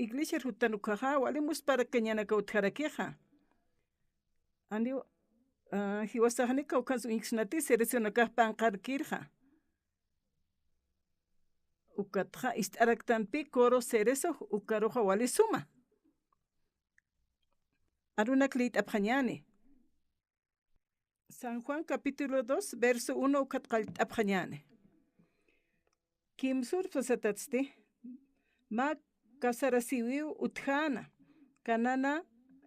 iglesia rutanukaja walimus para kañanaka utjarakeja ani hiwasajani kawkansu inksnati seresionakaj panqarkirja ukatja ist'araktanpi coro cerezo ukaroja walisuma arunak lit'apjañani San Juan capítulo 2 verso 1 ukatqalt'apjañani kimsur fasatatzti ma kasarasiwiu utjana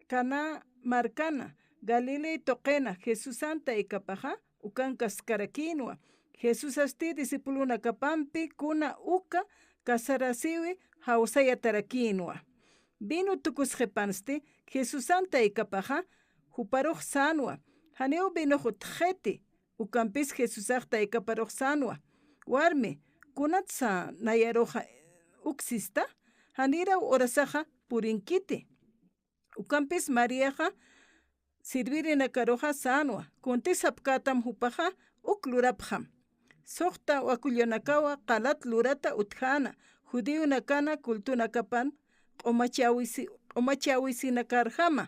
kana marcana Galilea toqena Jesús santa ikapaja ukan kaskarakinwa Jesús asti discipuluna kapampi kuna uka kasarasiwi hausaya tarakinwa vino tukusjepansti Jesús santa ikapaja huparuj sanwa haneu vino jutjeti ukampis Jesús akta ikaparuj sanwa warmi kunatsa nayaroja uksista hanira orasaja purinkiti ukampis Mariaja sirvirina karoja sanwa kuntis hapkatam hupaja uklurapjam soqta wakullonakawa qalat lurata utjana judío nakana kultuna kapan q'umachiawisinakarjama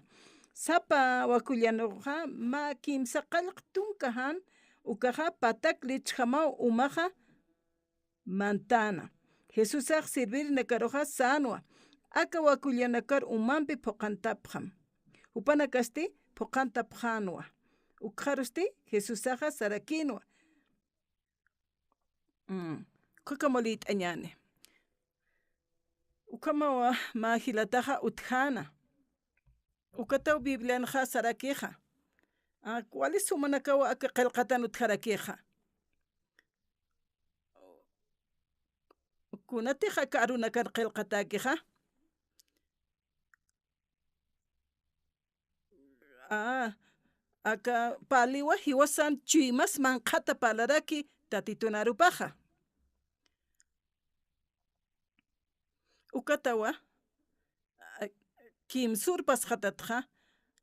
sapa wakullanoja ma kimsa qallq tunkajan ukaja patak lichjamau umaja mantana Jesús aj servirina karoja sanwa aka wakullanakar umampi phoqantapjam upanakasti phoqantapjanwa ukjarusti Jesús aja sarakinwa kukamolit añane ukamawa majilataja utjana ukataw biblianja sarakeja ¿cuál es sumanakawa aka qelqatan utjarakeja kunatija karunakar qelqatakeja aka paliwa hiwasan chuymas manqata palaraki tatitunarupaja ukatawa kimsurpas qatatja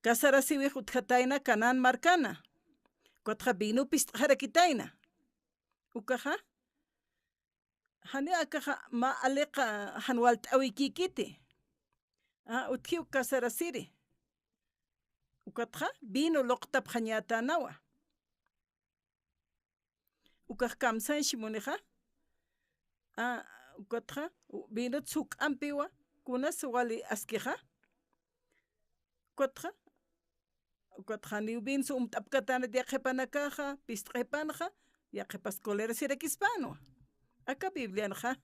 kasarasiwi utjataina kanan marcana kotja binupis tqarakitaina ukaja hani akaja ma aleqa hanwalt'awikikiti utjiw kasarasiri ukatja vino loqtapjañatanawa ukaj kamsan shimunija ukatja vino tsuk'ampiwa kunas wali askija ukatja ni vin umt'apkatana yaqepanakaja pistqepanja yaqepas kolera sirakispanwa aka biblianja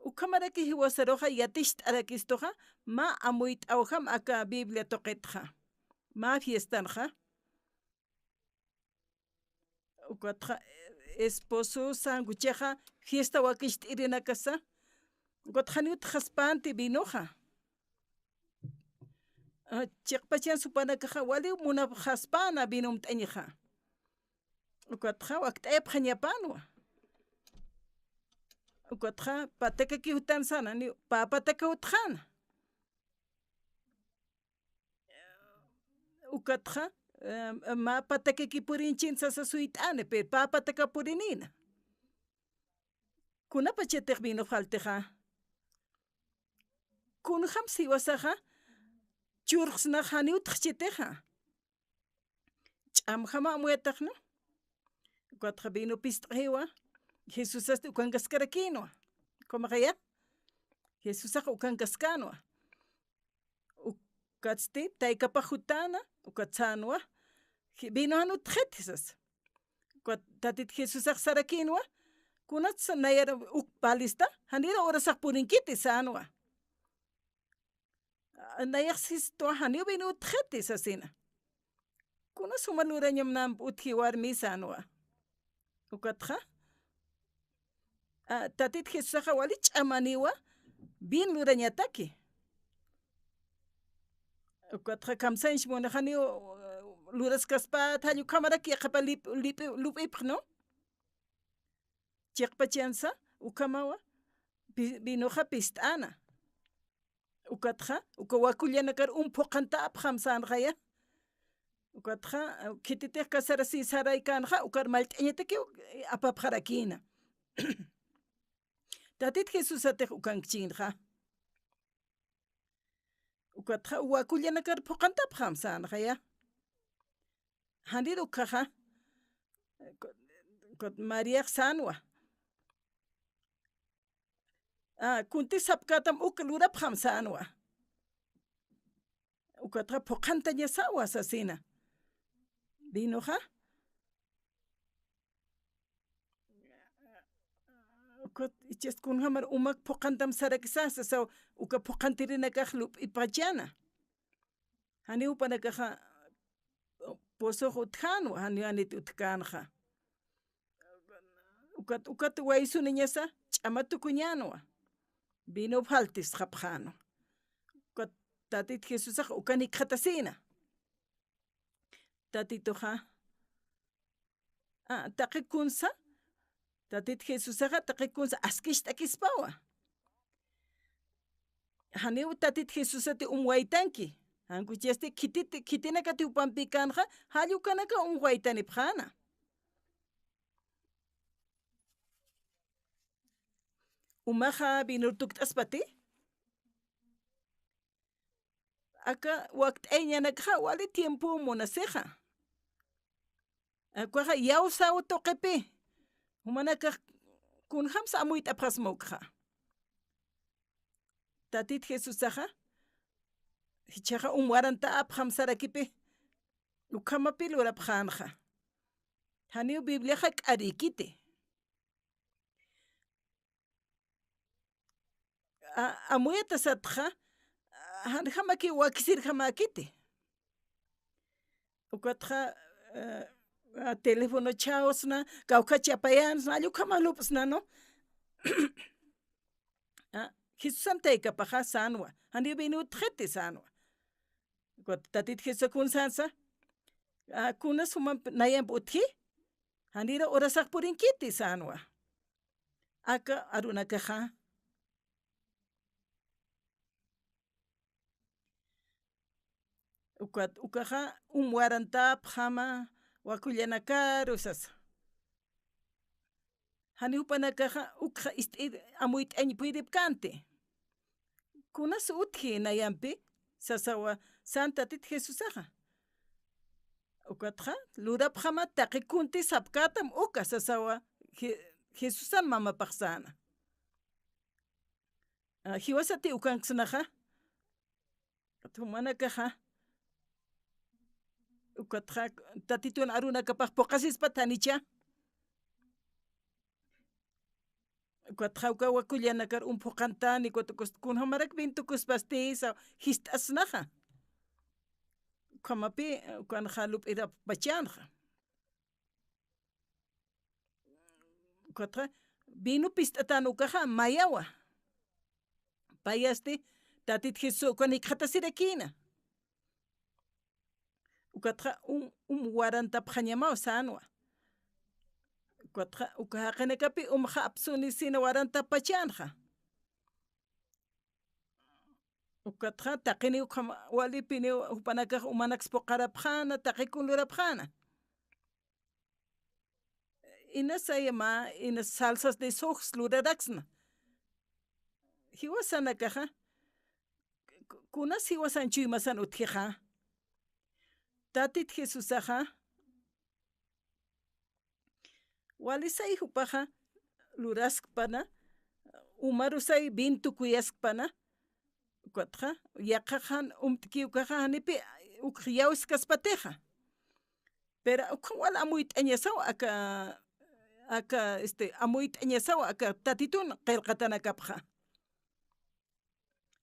ukamaraki hiwasaroja yatixt'arakistoja ma amuyt'awjam aka biblia toqetja ma fiestanja ukatja esposo sangucheja fiesta wakixt'irinakasa ukatja niut jaspanti vinoja chiqpachan supanakaja wali munap jaspana vino umt'añija ukatja wakt'ayapjañapanwa ukatja pataka kihutan sana ni papataka utjana ukatja ma pataka kipurinchik sasa suyt'ani pero papataka purinina kunapa chetaq vino falteja kunjam siwasaja churqsnaq haniutaq cheteja ch'amjama amuyataqna ukatja vino pistqhiwa Jesús hasta ukankasqarakinwa komaqaya Jesús aqa ukankaskanwa ukatzti taykapaj utana ukatsanwa vino hanutqetisas tatit Jesús aqa sarakinwa kunatsa nayara ukpalista hanira orasaq purinkiti sanwa nayaqsistua haniu vino utqetis asina kunas humalurañamnam utji warmi sanwa ukatja tatit Jesús aqa wali ch'amaniwa bien lurañataki ukatja kamsanch munajaniw luraskaspa thallu kamaraki yaqapa lup'ipq no chiqpachansa ukamawa vinoja pist'ana ukatja ukawakullanakar phoqantapjam sanjaya ukatja kititej kasarasi saraykanja ukar malt'añataki apapjarakina tatit Jesús atej ukankchinja ukatqa wakullanakar puqantap hamsanqa ya handir ukaqa María sanwa kunti sapkatam lurap hamsanwa ukatqa puqanta ñasawa asasina vinoqa ichaskunhamar umak puqantam sarakisasa saw uka puqantirinakaq lup'ipachana hani upanakaqa posuq utqanwa hani anita utqanqa ukat waysuni ñasa ch'ama tukuñanwa vino faltis qapqano ukat tatita Jesusaqa ukani qhatasina tatituqa taqi kunsa tatita Jesusaqa taqi kunsa askishta kispawa haniwa tatita Jesusati waytanki hankuchasti khitinakati upanpi kanqa hallu kanaka waytanip qana umaqa vino tukt'aspati aka wakt'ay ñanakaqa wali tiempo munasiqa akuaqa yawsawa toqipi humanakaq kunhamsa amuyta apqasmuqa tatita Jesusaqa chaqa waranta apqam sarakipi ukhamapi lurapqanqa haniw Bibliaqa k'arikiti amuyata satqa hamaki wakisirqamakiti ukatqa teléfono chawsna kawkachi apayansna allukama lupasna no Jesusan taykapaqa sanwa hani vinutqheti sanwa tatita Jesusa kunsansa kunas humanpi nayanpi utqi hanira orasaq purinkiti sanwa aka arunakaqa ukaqa warantap hama wakullanakar usasa hani upanakaqa ukqa amuy t'añ purip kanti kunas utqi nayanpi sasawa Santa Tita Jesusaqa ukatqa lurapqama taqi kunti sapkatam uka sasawa Jesusan mamapaq sana hiwasati ukankasnaqa humanakaqa ukatqa tatituna arunakapaq puqasispa tanicha ukatqa uka wakullanakar puqantani kunhamarak bintukuspastiy hist'asnaqa ukamapi ukanaqa lup'irapachanqa ukatqa vino pist'atana ukaqa mayawa payasti tatita Jesus ukani qhatasirikina ukatqa warantapaq ñamawa sanwa ukatqa uka haqinakapi hapsuni sina warantapachanqa ukatqa taqini walipini upanakaq umanakas puqarapqana taqikun lurapqana ina sayama ina salsas de sojas luraraqsna hiwasanakaqa kunas hiwasanchu imasan utqiqa tatita Jesusaqa walisay upaqa luraskpana umarusay bintukuyaskpana ukatqa yaqaqan umt'kiwkaqa hanipi ukaq yawis kaspatiqa pero ukqa wala amuy t'añasawa aka amuy t'añasawa aka tatituna qillqatanakapqa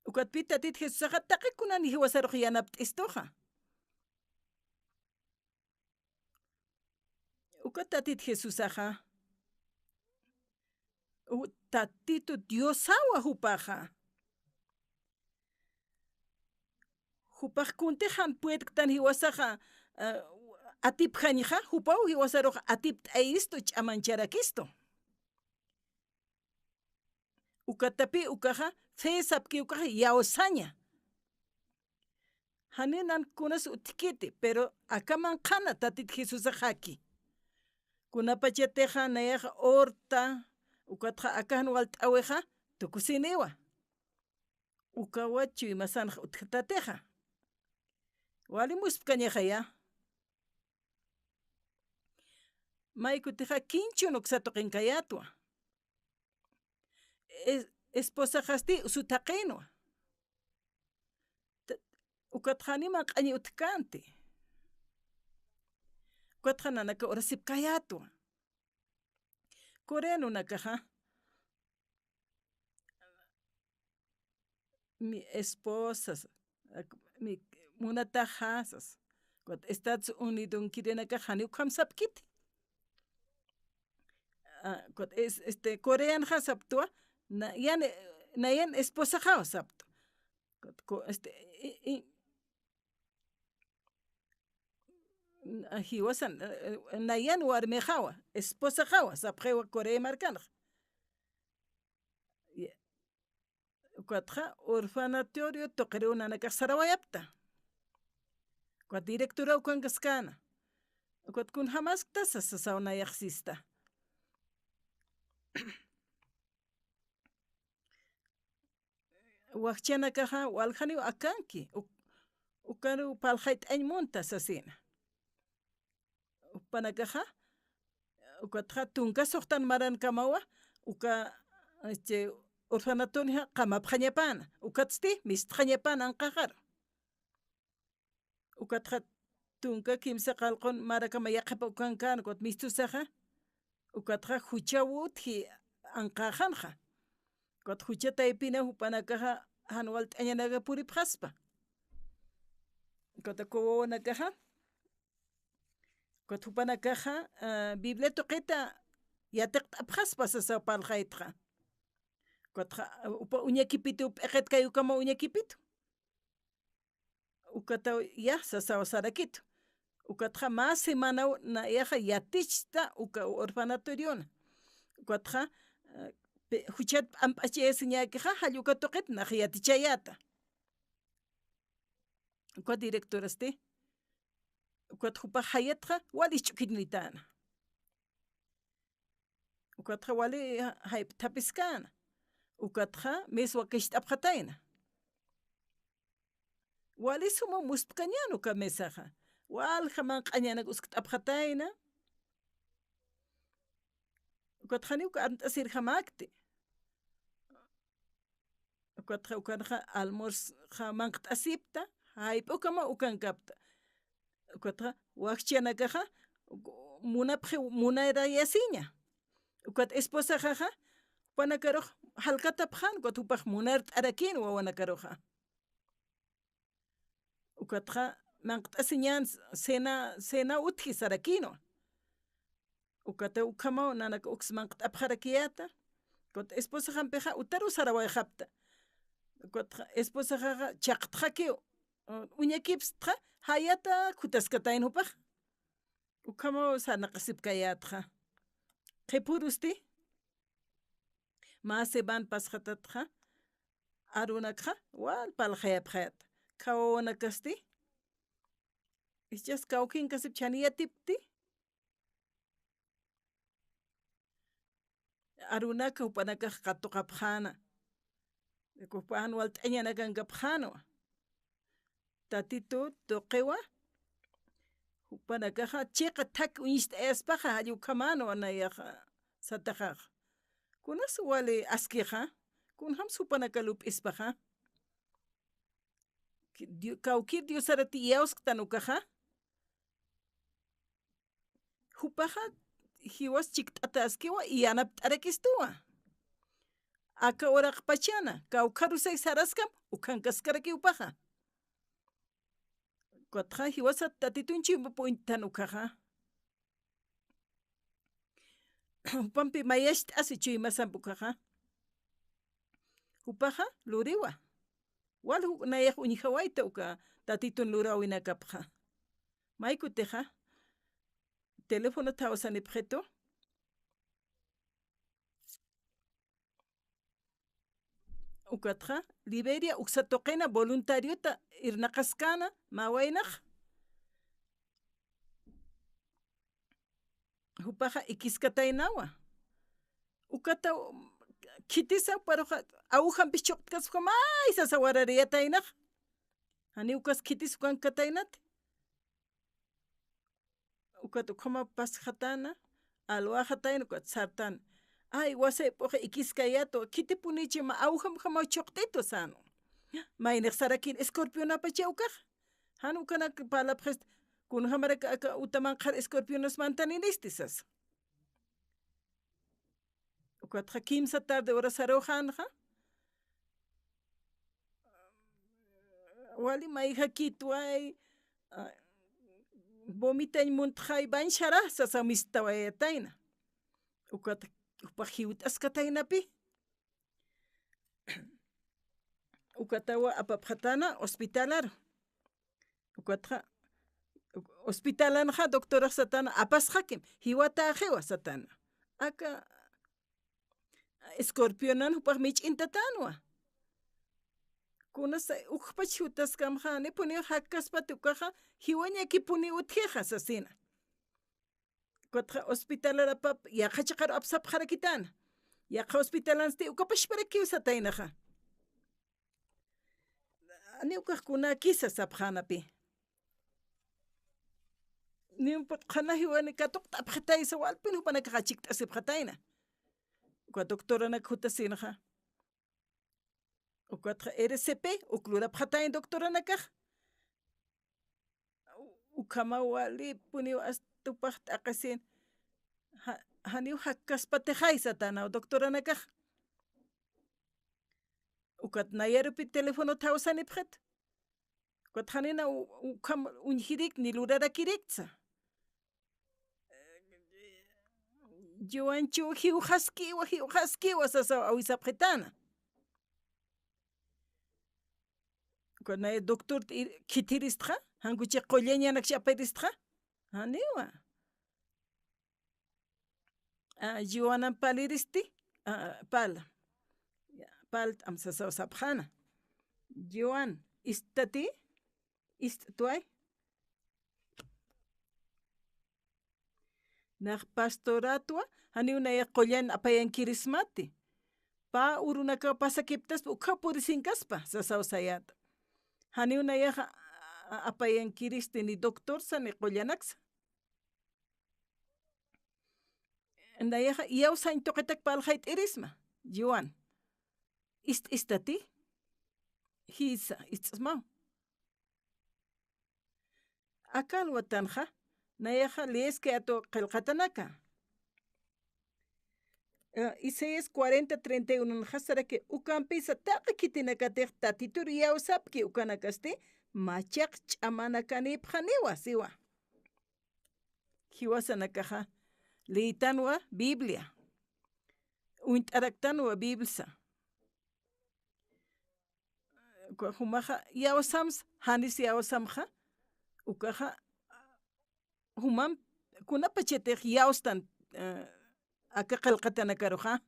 ukatpi tatita Jesusaqa taqikunani hiwasaruq yanap t'istuqa uka tatita Jesusaqa tatito Diosawa hupaqa hupaq kuntiqan puedktan hiwasaqa atipqañiqa hupaw hiwasaruq atip t'ayristu ch'amancharakistu ukatapi ukaqa fesapki ukaqa yawsaña haninan kunas utkiti pero akaman qana tatita Jesusaqa haki kunapachateqa nayaqa horta ukatqa akajan walt'awiqa tukusiniwa ukawachu imasanqa utqatateqa walimuspkañaqaya maykutiqa kinchu nuqsata qinkayatwa esposa qasti usutaqinwa ukatqanima q'añi utkanti ukatqa nanaka urasipkayatwa Corea nunakaqa mi esposas mi munata hasas Estados Unidos kirinaka hani ukhamsapkiti Corean hasaptua nayan esposa hasaptu hiwasan nayan warmi hawa esposa hawa sapqewa Corea markanaq ukatqa orfanatorio tuqiriw nanakaq Sarawayapta ukat directora ukankaskana ukat kun hamaskta sasawnayaqsista wakchanakaqa waljaniw akanki ukaru paljay t'añmunta sasina upanakaqa ukatqa tunkasuqtan marankamawa uka orfanatorio qamapqañapana ukatsti mistqañapana anqaqar ukatqa tunka kimsa qallqun marakama yaqapa ukankana ukata mistusaqa ukatqa huchawutji anqaqanja ukata huchata aypina upanakaqa hanual t'añanaqa puripqaspa ukata wawanakaqa ukata upanakaqa bibliata qita yatiqta apqaspa sasa paljaytqa ukatqa upa uñakipitu p'eqetkayukama uñakipitu ukata ya sasawa sarakitu ukatqa mas semana nayaqa yatichta uka orfanatoriona ukatqa huchat p'amp'achayasi ñakiqa halluka tuqita naq yatichayata uka directorasti ukata upak hayatqa wali ch'ukinritana ukatqa wali hayp'tapis kana ukatqa meswa kashit'apqatayna wali suma muspkañana uka mesaqa waljaman q'añanaka uskata apqatayna ukatqani uka ant'asirjamakti ukatqa ukanqa almuerzjaman t'asipta hayp'ukama ukankapta ukatqa wakchanakaqa munarayasiña ukata esposaqaqa upanakaruq hallqata apqan ukata upak munar t'arakini wawanakaruqa ukatqa manqt'asi ñan cena utji sarakinwa ukata ukamaw nanaka uqs manqta apqarakiyata ukata esposa hampiqa utaru Saraway hapta ukatqa esposaqaqa chaqtqaki uñakipsqa hayata kutaskatayna upaq ukamaw sanaqasipkayatqa qhipurusti masiban pasqatatqa arunakqa wal paljayapqayata kawawanakasti ichas kawkinkasip chaniyatipti arunaka upanakaq qhatuqapqana anual t'añanakankapqanwa tatitu tuqiwa upanakaqa chiqa thaki uñishta ayaspaqa hallukamanwa nayaqa sataqaqa kunas wali askiqa kunam supanaka lup'ispaqa kawkir Diosarati yawsqta nukaqa hupaqa hiwas chikt'ata askiwa y yanap t'arakistuwa aka uraq pachana kawkarusay saraskam ukankaskaraki upaqa ukatqa hiwasa tatitunchik puñuta nukaqa upanpi mayash t'asi chuymasanpi ukaqa upaqa luriwa wal nayaq uñijawayta uka tatitun lurawinakapqa maykutiqa teléfono thawasanipqhitu ukatqa Liberia uksatuqina voluntariota irnaqaskana mawaynaq upaqa ikiskataynawa ukata kitisa pero agujan pichoktas kamay sasawarariyataynak hani ukas kitis kan kataynat ukat ukama pas hatana alwa hatayna ukat sartan ay wasay poja ikiskayato kiti punichi ma agujan kama choktito sano maynek sarakin escorpiona pachawkaj hanu kana palapjes kun hamara ka utaman qar escorpiones mantaninistisas ukat kimsa tarde horas arojanja wali may hakitway vomita muntjay banshara sasamistawayatayna ukat upajiwit askataynapi ukatawa apapjatana hospitalar ukatja hospitalanja doctora satana apasjakim hiwata jewa satana aka escorpionan upaj mich'intatanwa kunasa ukpach hutaskamja nipuni hakaspati ukaja hiwaña kipuni utjeja sasina ukatja hospitalar apap yaqachaqar apsapjarakitana yaqa hospitalansti ukapash parakiw sataynaja ani ukajkuna kisa sapjanapi qana hiwani katuqta apjatay sawalpin hupanaka achiktasipjatayna uka doctoranak hutasinja ukatja RCP uklurapjatay doctoranakaj ukama wali puniw astupaj t'aqasin haniw jakaspatejay satana doctoranakaj ukat nayarupi teléfono tawsanipjat ukat janina ukam unjirik nilurarakiriktsa Joanchu hiujaskiwa sasa awisapjetana kuna doctor kitiristja hankuchi qollañanak chapayristja haniwa Joanan paliristi pal amsasa sapjana Joan istati tuay nak pastoratua hani una qollan apayankirismati pa urunaka pasakiptas ukha purisinkaspa sasawsayata hani una apayankiristi ni doctor sani qollanaksa ndayaja yawsan toqetak paljayt irisma Joan istati hisa istsmaw akal watanja nayaja lieske ato qillqatanaka Isaías 40:31 hasarake ukampisa taqa kitinakatej tatitur yawsapki ukanakasti machaq ch'amanakanipjaniwa siwa hiwasanakaja liitanwa Biblia uint'araktanwa Biblsa humaja yawsams hanis yawsamja ukaja human kunapa chetej yawstan aka qillqatanakaruja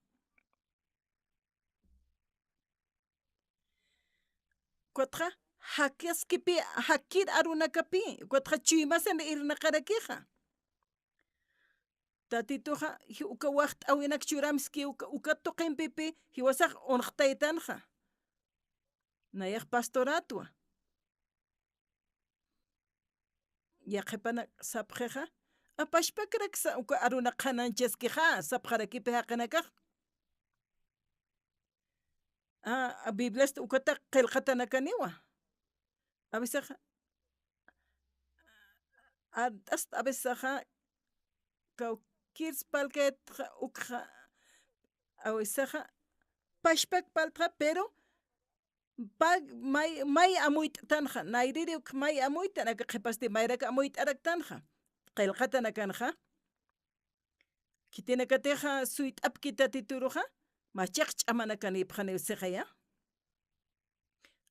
kuatqa hakiaskipi hakir arunakapi kuatqa chuymasan irnaqarakija tatituja uka waqt'awinak churamski uka tuqinpipi hiwasaq unqtaytanja nayaq pastoratwa yaqipana sapjeja apashpakraksa uka aruna qananchaskija sapjarakipi haqinakaq Bibliasta ukata qillqatanakaniwa abesaqa hasta abesaqa kawkirspalketqa ukja awisaqa pashpak palqa pero may amuyt'tanja nayriri may amuyta aka qhipasti mayraka amuyt'araktanja qillqatanakanja kitinakateja suyt'apki tatituruja machaq ch'amanakanipja niwsiqaya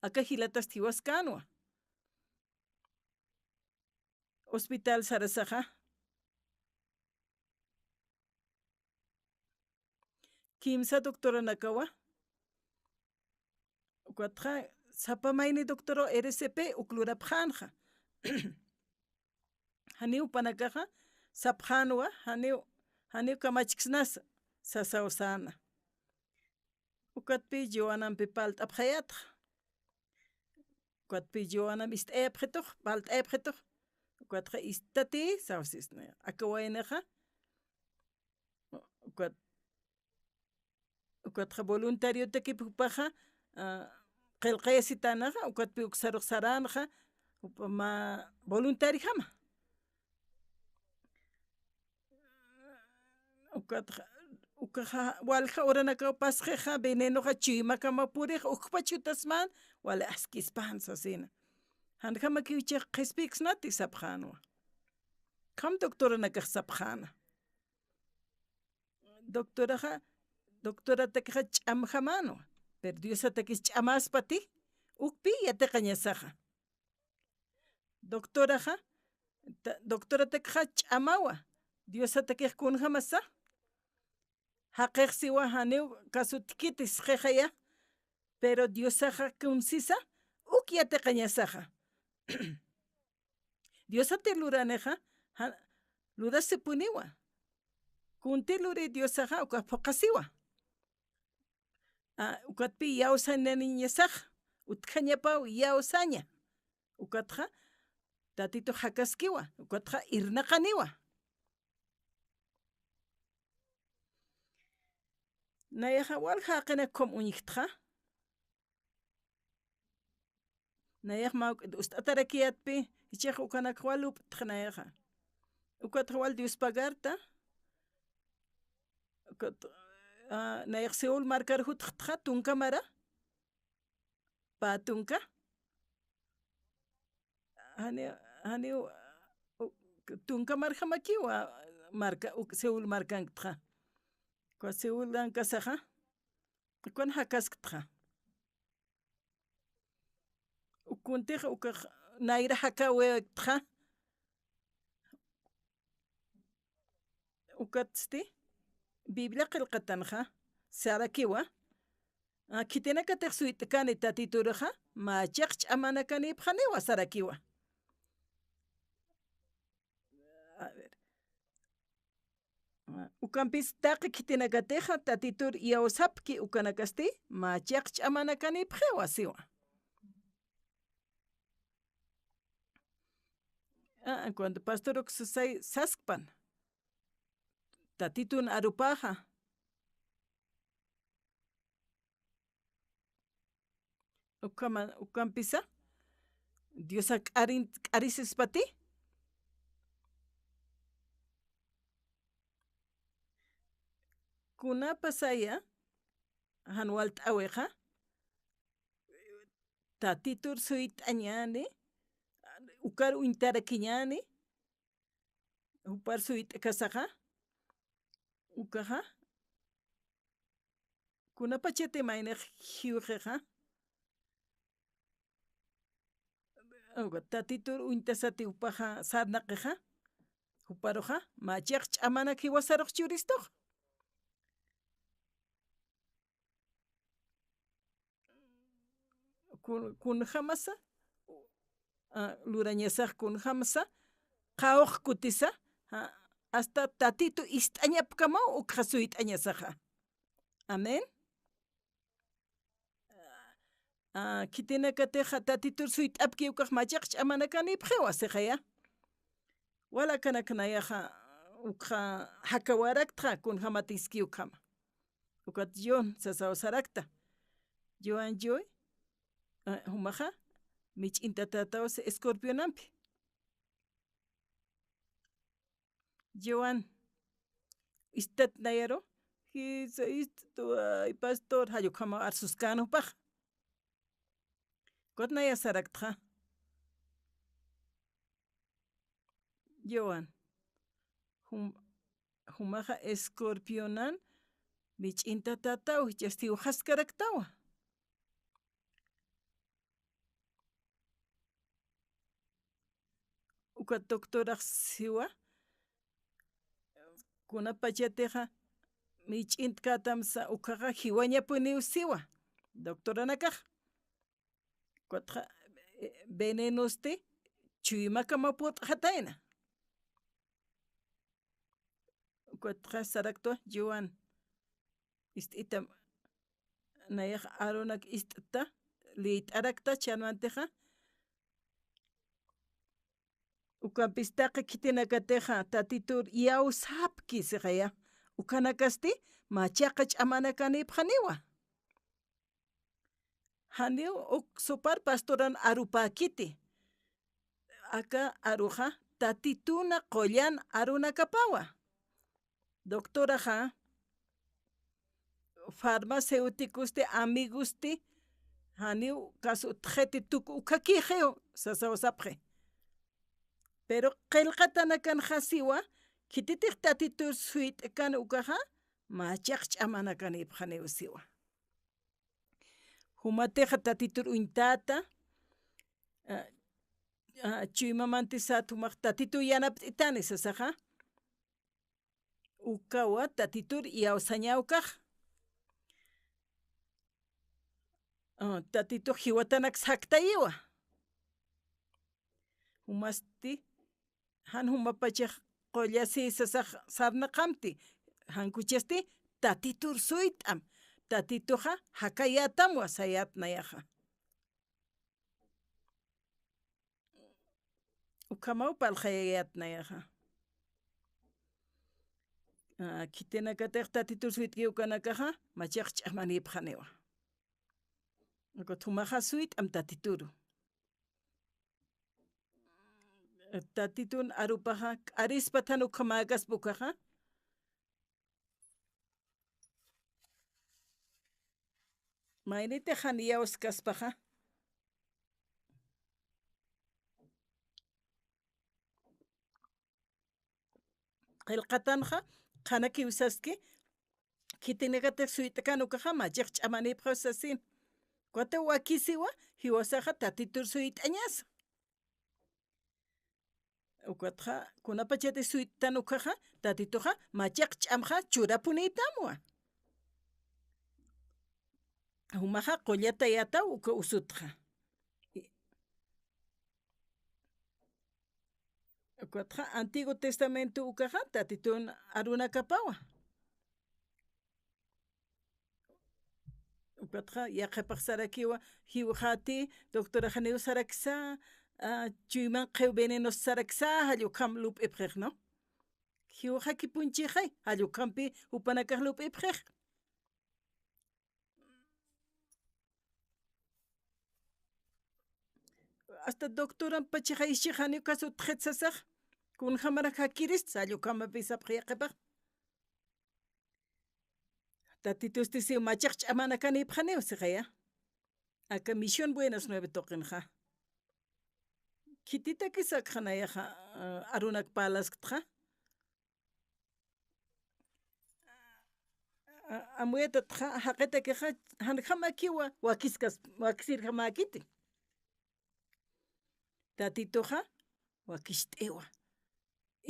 aka hilatas hiwaskanwa hospital sarasaqa kimsa doctoranakawa ukatqa sapamayni doctoro RCP uklurapjanja haniw panakaja sapjanwa haniw kamachiknasa sasawsana ukatpi Joanampi palt abhayatqa. Ukatpi Joanam ist ebretuq, palt ebretuq. Ukatqa istati, sawsisne. Akawayneqa. Ukatqa voluntario tekipupaqa, qillqayasitanaqa, ukatpi uksaruq saranaqa, upama voluntario hama. Ukaqa walqa uranakaw pasqiqa venenoqa chimakama puriq ukpachutasman wala askispan sasina. Hankama kiwchaq qispiknati sapqanwa. Qam doctoranakaq sapqana. Doctora takiqa ch'amjamano, pero Diosa takis ch'amaspati ukpi yataqa ñasaqa. Doctora takiqa ch'amawa, Diosa takiq kunjamasa. Haqiq siwa haniw kasutikitis qeqaya, pero Diosaqa kunsisa uk yataqa ñasaqa. Diosate luraneqa lurasipuniwa. Kunti luri Diosaqa uka puqasiwa. Ukatpi yawsanani ñasaqa, utqañapaw yawsaña. Ukatqa tatito hakaskiwa, ukatqa irnaqaniwa. Nayaqa walqa haqina kom uñiqtqa. Nayaq ustatarakiyatpi ichaq ukanaka waluptaq nayaqa. Ukatqa wal Dios pagarta. Nayaq Seúl marcar hutqtqa tunkamara. Patunka. Haniw tunkamar hamakiwa marca Seúl markankitqa. Kwa Seúl kasaqa. Ukwan hakaskitqa. Ukuntiqa ukaq nayra hakawektqa. Ukatsti Biblia qillqatanqa sarakiwa. Kitinakatiq suytikani tatituraqa machaq ch'amanakanipqa niwa sarakiwa. Ukanpis taqi kitinakatiqa tatitur yawsapki ukanakasti machaq ch'amanakanipqa wasiwa. Cuando pastor uksasay saskpan. Tatitun arupaqa. Ukampisa Diosa k'arisispati. Kunapasaya hanwal t'awiqa tatitur suyt'añani ukar uintarakiñani upar suyt'akasaqa ukaqa kunapachati mayniq hiwqiqa tatitur uintasati upaqa sarnaqiqa uparuqa machaq ch'amanaki wasaruq churistuq. Kunjamasa lurañasaq kunjamasa qawaq kutisa hasta tatito ist'añapkama ukqa suyt'añasaqa. Amén. Kitinakatiqa tatitur suyt'apki ukaq machaq ch'amanakanipqa wasiqaya. Wala kanakanayaqa ukqa hakawarakta kunjamatiski ukama. Ukat John sasawa sarakta. Joan Joy humaqa mich'intatatawas escorpionampi. Joan istat nayaro ay pastor hayukama arsuskanupaq. Kotnaya sarakta. Joan humaqa escorpionan mich'intatataw chastiw haskaraktawa. Uka doctora siwa kunapachatiqa mich'inkatamsa ukaqa hiwañapuniw siwa doctora nakaq. Kotqa venenosti chuymakamaputqatayna. Kotqa saraktua Joan ist'ita nayaq arunak ist'ta lit'arakta chanmanteqa ukapistaqa kitinakateqa tatitur yawsapki siqaya ukanakasti machaqa ch'amanakanipaq niwa haniw uk supar pastoran arupakiti aka aruja tatituna qollan arunakapawa doctoraja farmacéuticosti amigusti haniw kasu tqheti tuku ukakijeo sasawasapqe pero qillqatanakan hasiwa kititik tatitur suit'kan ukaja machaq ch'amanakanipaq haniw siwa humateqa tatitur uintata chuymamantisat humaq tatitur yanapt'itani sasaqa ukawa tatitur yawsañaw kaq tatitur hiwatanak saktayiwa humasti han humapachaq qollasi sasaq sarnaqamti hankuchasti tatitur suyt'am tatituja hakayatam wasayatnayaqa ukamaw palqayayatnayaqa kitinakateq tatitur suyt'ki ukanakaja machaq ch'amanipaq niwa humaqa suyt'am tatituru tatitun arupaqa k'arispa thanu ukamagaspa ukaja mayniti hani yawas kaspaqa qillqatanja qhana kiwsaski kitinikateq suyt'kan ukaja machaq ch'amanipaq sasin kutin wakisiwa hiwasaqa tatitur suyt'añas ukatqa kunapachati suyt'tan ukaja tatituja machaq ch'amqa churapuniytamuwa humaqa qollata yataw uka usutqa ukatqa Antiguo Testamento ukaja tatitun arunakapawa ukatqa yaqapaq sarakiwa hiwajati doctora haniw sarakisa chuyman qew venenosa sarakisa hallukam lup'ipqej no hiwaqa kipunchijay hallukampi upanakaq lup'ipqej hasta doctoran pachijaychik haniw kasu tqhetsasaq kunhamaraq hakiris hallukamapi sapaq yaqipaq tatitustisi machaq ch'amanakanipaq haniw siqaya aka Misión Buenas Nueve toqinqa kitita kisaqhanayaqa arunak palaskutqa amuyatatqa haqitakiqa hanhamakiwa wakisirqamakiti tatituja wakisht'iwa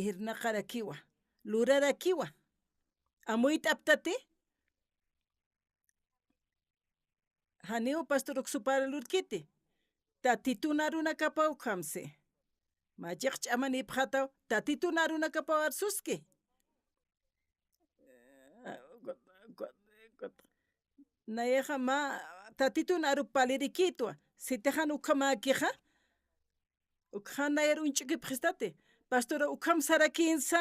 hirnaqarakiwa lurarakiwa amuyt'aptati haniw pastor uksuparalurkiti tatituna runakapaw kamsi machaq ch'amanipaq hataw tatituna runakapaw arsuski nayaqa ma tatituna arupalirikitwa sitijan ukamakiqa ukhanayar unch'ukipaqistati pastora ukham sarakinsa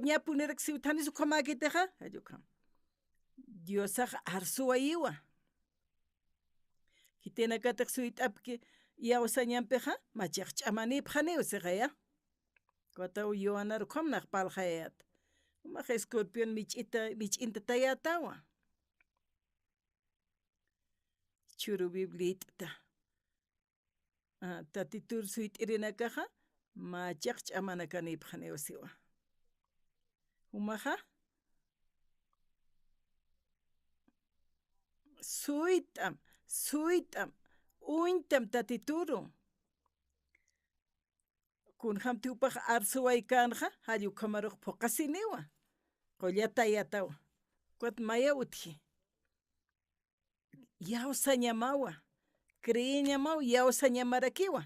ña puniraq siwthanis ukhamakitiqa hallukam Diosaqa arsuwayiwa kitinakateq suyt'apki yawsañanpiqa machaq ch'amanipaq haniw siqaya wataw yuwanarukhamnaq palqayayat umaq escorpión mich'inta tayatawa churubiblit'ta tatitur suyt'irinakaqa machaq ch'amanakanipaq haniw siwa umaqa suyt'am uñtam tatituru kunhamti upaq arsuwaykanja hallukamaruq phuqasiniwa qollata yatawa kutin maya utji yawsañamawa creyeñamawa yawsañamarakiwa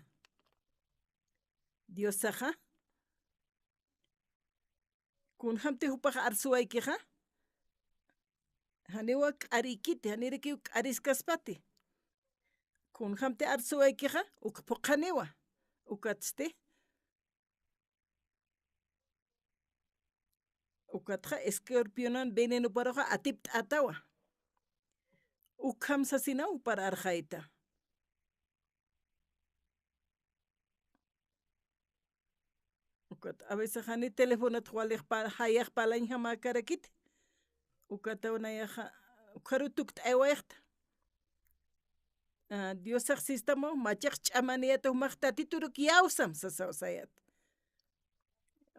Diosaqa kunhamti upaq arsuwaykiqa haniwa k'arikiti haniriki k'ariskaspati kunhamti arsuwaykiqa ukpuqaniwa ukatste ukatqa escorpionan veneno paraqa atipta atawa ukham sasinaw para arjayta ukat a veces hani teléfono twaliq para hayaq palañ hamakarakit ukatawnayqa ukarutuk t'aywayqta Diosaq sistema machiq ch'amaniyata maqtatituruk yawsam sasawsayat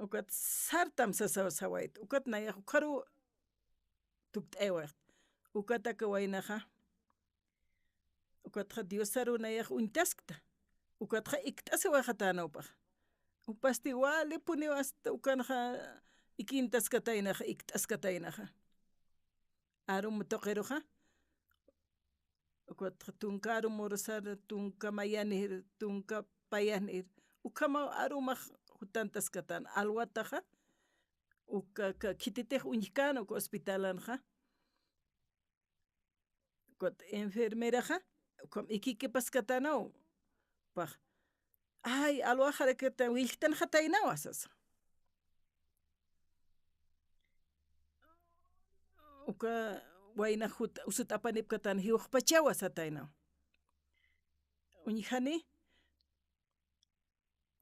ukat sartam sasawsawayta ukat nayaq ukaru tukt'aywayqta ukataka waynaqa ukatqa Diosaru nayaq untaskta ukatqa ikt'asiwayqa tanawpaq upasti wali puniw hasta ukanaqa ikintaskataynaqa ikt'askataynaqa arum toqiruqa ukatqa tunkaru murusar tunka mayanir tunka payanir ukama arumaq hutantaskatan alwataqa ukaka kititiq uñikana uka hospitalanqa ukat enfermeraqa ukam ikikipaskatanaw paq ay alwa harakata willktan hataynawa sasa uka wayna usut apanipkatan hiwaq pachawa sataynaw uñijani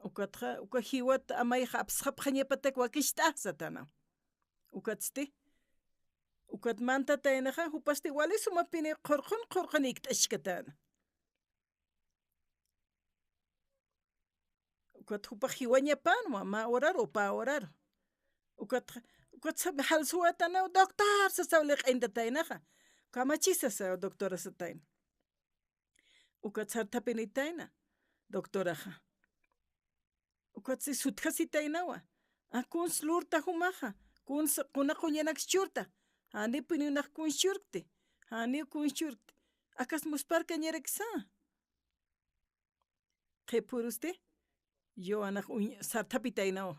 ukatqa uka hiwata amayqa apsqapqa ñapatak wakisht'a satanaw ukatste ukatmanta taynaqa hupasti wali sumapini qurqun ikt'ashkatana ukat hupaq hiwa ñapanwa ma horaru pa horaru ukatqa ukatsapi halsuwatanaw doctor sasaw liq'inta taynaqa kamachisa sa doctora satayna ukat sartapini tayna doctoraqa ukatsi sutkasitaynawa kunslurta humaqa kunaqa quñanakuschurta hanipin ninaq kunshurkti hani kunshurkti akasmusparka ñariksa qhipuruste yowanaq sartapi taynawa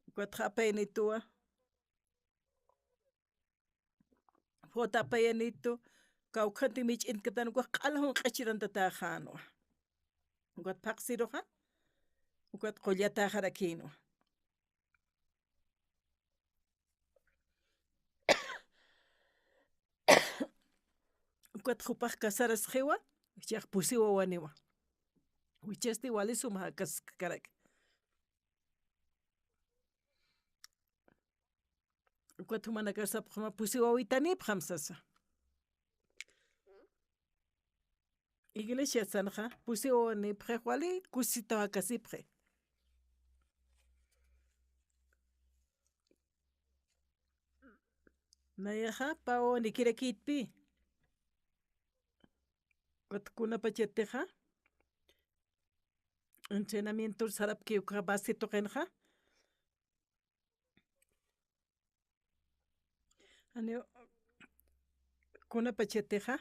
ukatqa apayanituwa fota apayanitu kawkhanti mich'intkatanuqa q'alajun q'ichirantata hanuwa ukat paqsiruqa ukat qullata harakinuwa ukat hupaq kasarasqiwa chaq pusiwa waniwa wichasti wali sumaq karaka ukat mana kasapqa pusiwa witanipaq sasa iglesia sanqa pusiwa wanipaq wali kusita wakasipaq nayaqa pawani kirakitpi ukatkunapa chaytiqa entrenamiento sarapki uka base tuqinqa kunapa chaytiqa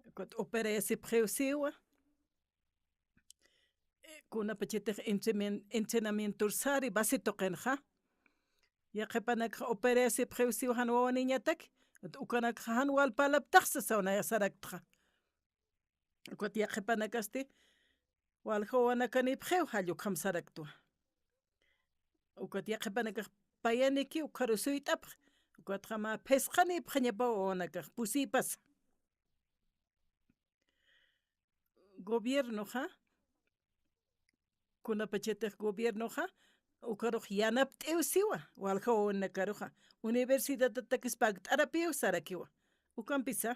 ukat operayasipaq kunapa chaytiqa entrenamiento sari base tuqinqa yaqipanaqa operayasipaq han wawaniñataq ukanaqa han walpalaptaqsa sawnaya saraktaqa ukat yaqipanakasti walqa wawanakanipaq hallukam saraktuwa ukat yaqipanakaq payaniki ukaru suyt'apaq ukatqa ma pisqanipaq ñapawa wawanakaq pusipas gobiernoqa kunapa chaytiq gobiernoqa ukaruq yanap t'iwsiwa walqa wawanakaruqa universidadtatakis pagt'arapiwa sarakiwa ukanpisa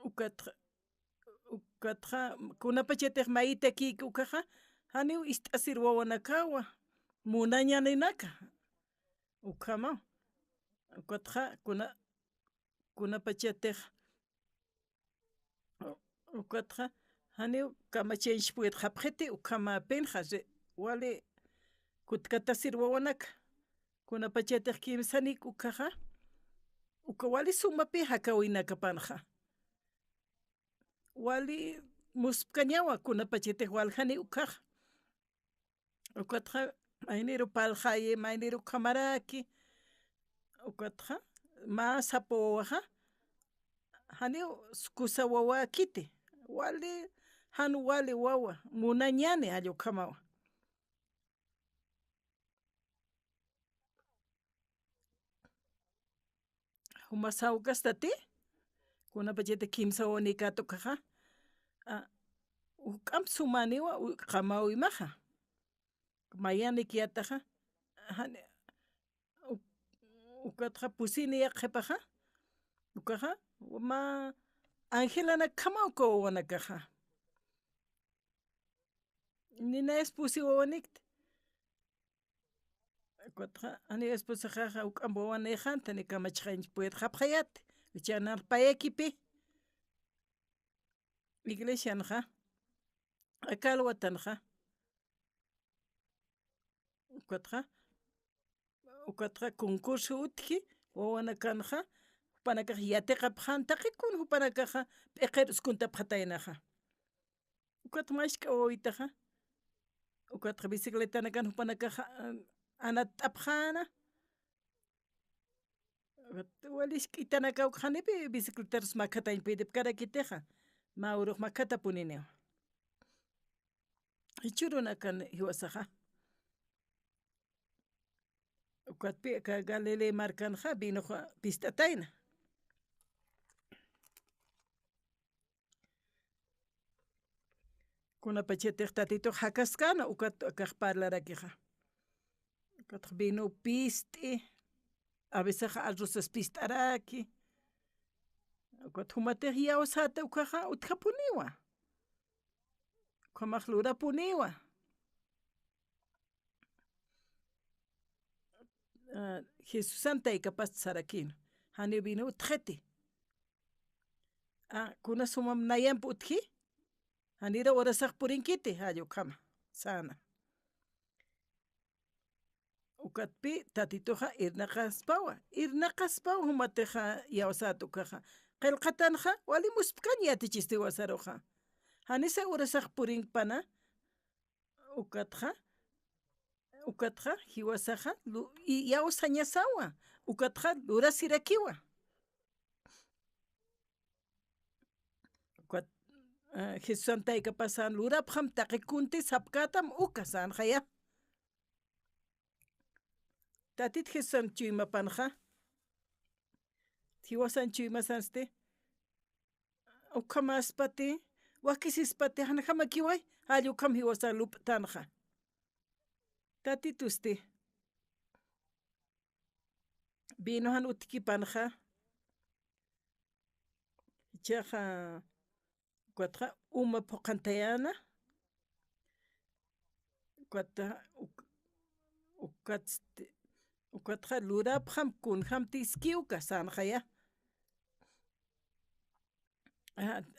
ukatqa kunapa chaytiq mayita kiyku ukaqa haniw ist'asir wawanakawa munaña ninaka ukhaman ukatqa kunapa chaytiq ukatqa haniw kamachanchik puyat hapqiti ukhamapinqa wali kutkatasir wawanaka kunapa chaytiq kimsanik ukaqa uka wali sumapi hakawinakapanqa wali muspkañawa kunapa chaytiq waljani ukaqa ukatqa Mainiro palhaye, mainiro kamaraki, ukatja, ma sapo wawaja, hani kusa wawa kiti, wali, hanu wali wawa, munañani ayo kamawa. Humasau gastati, kuna pachete kimsa wanikato kaja, ukam sumaniwa, kamau imaja, mayani kiataja, hani, ukatja pusini yakjepaja, ukaja, ma Angelana kamau ko wanakaja. Nina espusi wawanikti. Cuatro ani esposa jaja ukambo wanejanta ni kamachjanch puede japjayat. Chanar paekipi. Iglesia nja. Akalwatanja. Cuatro concurso utki. Wawanakanja. Panaka yate kapjanta kikun hupanakaja. Eker skunta pjatainaja. Cuatro mashka oitaja. Cuatro bicicleta nakan hupanakaja. Ana tapjana. Walish kitanaka ukjanipi bicicleteros makata impide karakiteja. Mauro makata punineo. Ichuruna kan hiwasaja. Ukatpi ka galele markanja vino pistataina. Kuna pachete tatito jakaskana ukat akajparlarakija. Ukat vino pisti. A veces arrozes pistaraki. Ukat humate hiawasata ukaja utkapuniwa. Kamajlura puniwa. Jesús Santa y capaz sarakin. Hani vino utjeti. Kuna sumam nayam putki. Hanira orasak purinkiti hayo kama sana. Ukatpi tatitoja irnaqaspawa. Irnaqaspawa humateja yawsatu kaja. Qelqatanja wali muspkan yatichiste wasaroja. Hanisa orasak purinkpana. Ukatja hiwasaja yawsañasawa. Ukatja lurasirakiwa. Jesús Santa y pasan lurapjam taqikunti sapkatam ukasan jaya. Tatit Jesús chuyma panja. Hiwasan chuyma sanste. Ukamaspati. Wakisispati hanjama kiway. Ayukam hiwasan lup tanja. Tatitusti. Vino han utki panja. Chaja. Cuatra uma pocantayana. Cuatra ucuatra lurap ham kun ham tiskiuka sanjaya.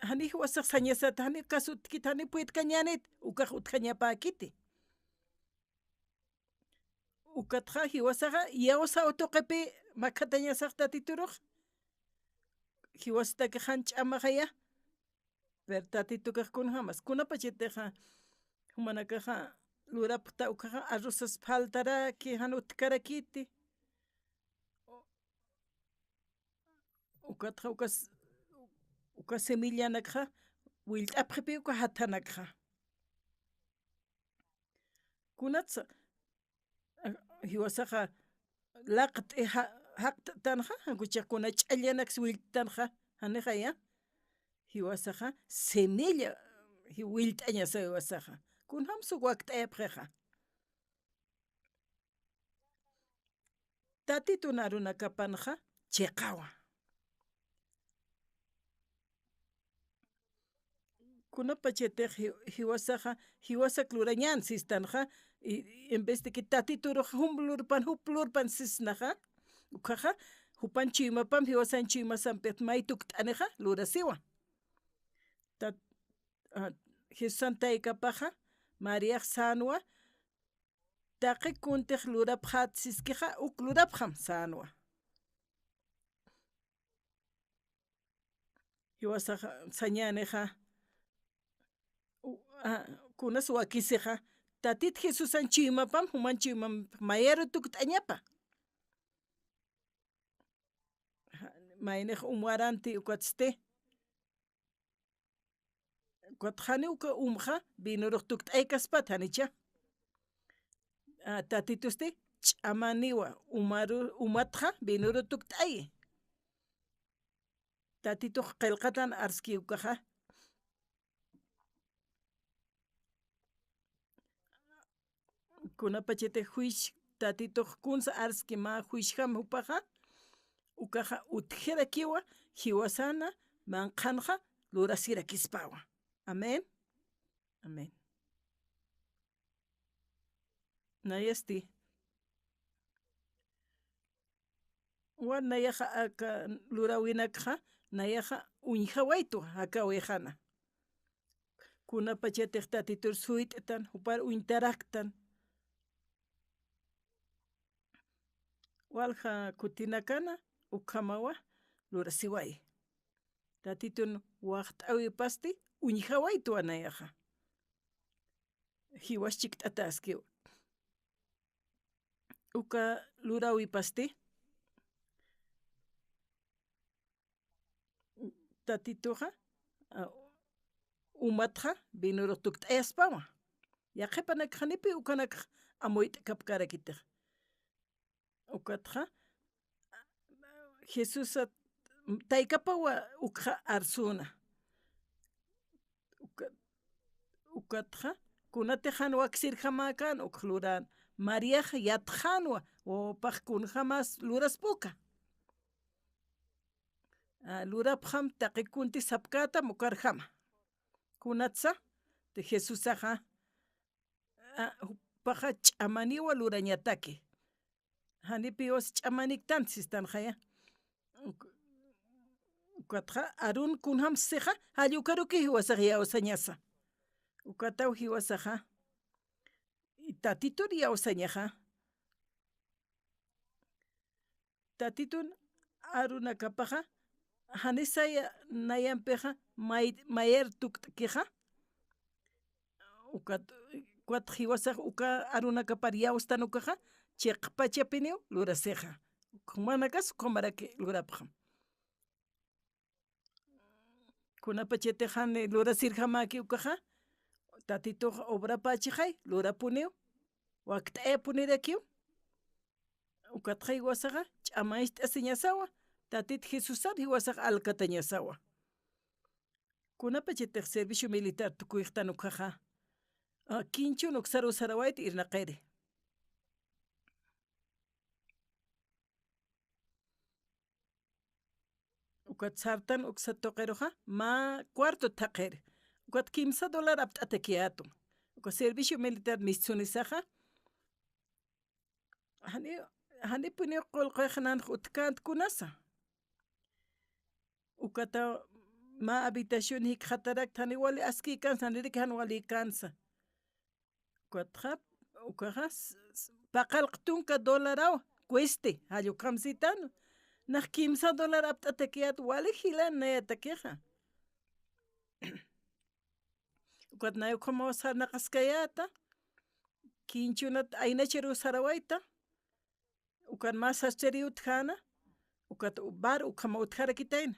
Hani wasak sanyasat hani kasut kit hani puit kanyanit ukaj utkañapa kiti. Ukatra hiwasaga yawsa otoqepi makataña sakta tituruj. Hiwasta que hanch amagaya. Vertatituka kun hamas. Kuna pachiteja. Humanakaja. Lurapta ukaja arrozas faltara ki hanut karakiti. Ukatra ukas semilla nakja. Wilt apjepi uka hatanakja. Kunatsa. Hiwasaja. Laqt hakt tanja. Guchakuna ch'alyanaks wilt tanja. Hanejaya. Hiwasaja semilla. Hiwilt añasa hiwasaja. Kun hamsu wakt epreja. Tatitu naruna kapanja. Chekawa. Kuna pachete hiwasaja. Hiwasak lurañan sistanja. En vez de que tatitu huplurpan sisnaja. Ukaja. Hupan chimapam hiwasan chimasan petmaituk taneja. Lurasiwa. Jesús Santa y Capaja, María Sanua, Taqi Kuntej Luraphat Siskija, Uklurapjam Sanua. Yuasa Sañaneja, Kunas Wakiseja, tatit Jesus an chiymapam human chiymam mayero tukt añapa maynej umwaranti ukatzte kwatjani uka umja binuruk tukt aykaspat hanicha tatituste ch'amaniwa umatja binuru tukt ay tatituj qillqatan arskiwkaja kunapa chayta juish tatituj kunsa arski ma juishjam upaja ukaja utjera kiwa jiwasana manqanja lurasira kispawa amén amén nayasti wan nayaja aka lurawinakja nayaja uñja waytu hakawijana kunapa chaytiq tatitur suyt'tan upar uñtaraktan walja kutinakana ukjamawa lurasiway tatitun waqt'awi pasti uñja waytu anayaja jiwash chikt'ata askiwa uka lurawi pasti tatituja umatja binuru tukt'ayaspawa yaqipanakaq hanipi ukanakaq amoyta kapkarakitaq ukatja Jesusa taykapawa ukja arsuna ukatja kunatijan waksirjamakan uk luran Mariaja yatjanwa wawapaj kunjamas luraspuka lurapjam taqi kunti sapkatam ukarjama kunatsa de Jesusaja paja ch'amaniwa lurañataki hanipi was ch'amaniktanchis tanjaya ukatja arun kunjam sija hallukaruki wasaq yawsañasa ukataw hiwasaja tatitur yawsañaja tatitun arunakapaja hanisaya nayanpiqa mayer tukt'kija ukat hiwasaq uka arunakapar yawstanukaja chiqpachapiniw lurasija mana kasu qomaraki lurapajam kunapa chaytiqjani lurasirjamaki ukaja tatituj obrapachijay lurapuniw wakt'ayapunidakiw ukatja hiwasaqa ch'amaysht'asi ñasawa tatit Jesusar hiwasaq alkata ñasawa kunapa chaytiq servicio militar tukuyqta nuqaja kinchun uk saru sarawayta irnaqiri ukat sartan uk satoqiruja ma cuarto taqiri ukat $15 apt'atakiatun uka servicio militar missionisaja hanipuni qolqejnanaj utkant kunasa ukata ma habitación hikqatarakta hani wali aski kansa haniriki hani wali kansa ukatja ukaja paqalqa tunka $, cueste hallu kamsitanu naj $15 apt'atakiat wali hilan nayatakiqa ukat nayuqjama sarnaqaskayata kinchunata aynachiru sarawayta ukan mas sasteri utjana ukat bar ukjama utjarakitayna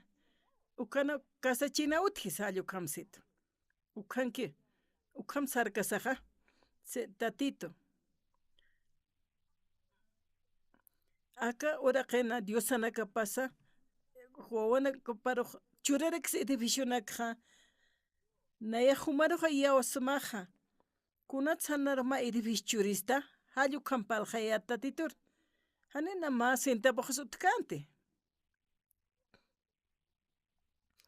ukana kasachina utjis hallu kamsita ukjanki ukjam sarkasaja tatito aka uraqina Diosanaka pasa wawanakaparuq churarakis edificionakja naya humaruja yawasmaja kunata sanaruj edificio churista hallu kampaljaya tatitur hanina ma centavos utkanti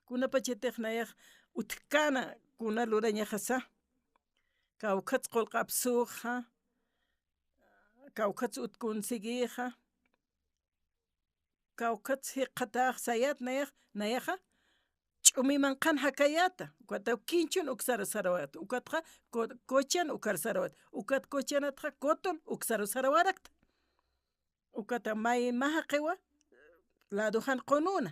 kunapa chaytiq nayaq utkana kuna lurañajasa kawqatz qolqapsuqja kawqatz utkunsigiqa kawqatz hiqataj sayat nayaja ch'umiman qan hakayata ukata kinchun uk saru sarawata ukatqa kochan ukar sarawata ukat kochanatqa kotun uk saru sarawarakta ukata may maja qiwa ladojan qununa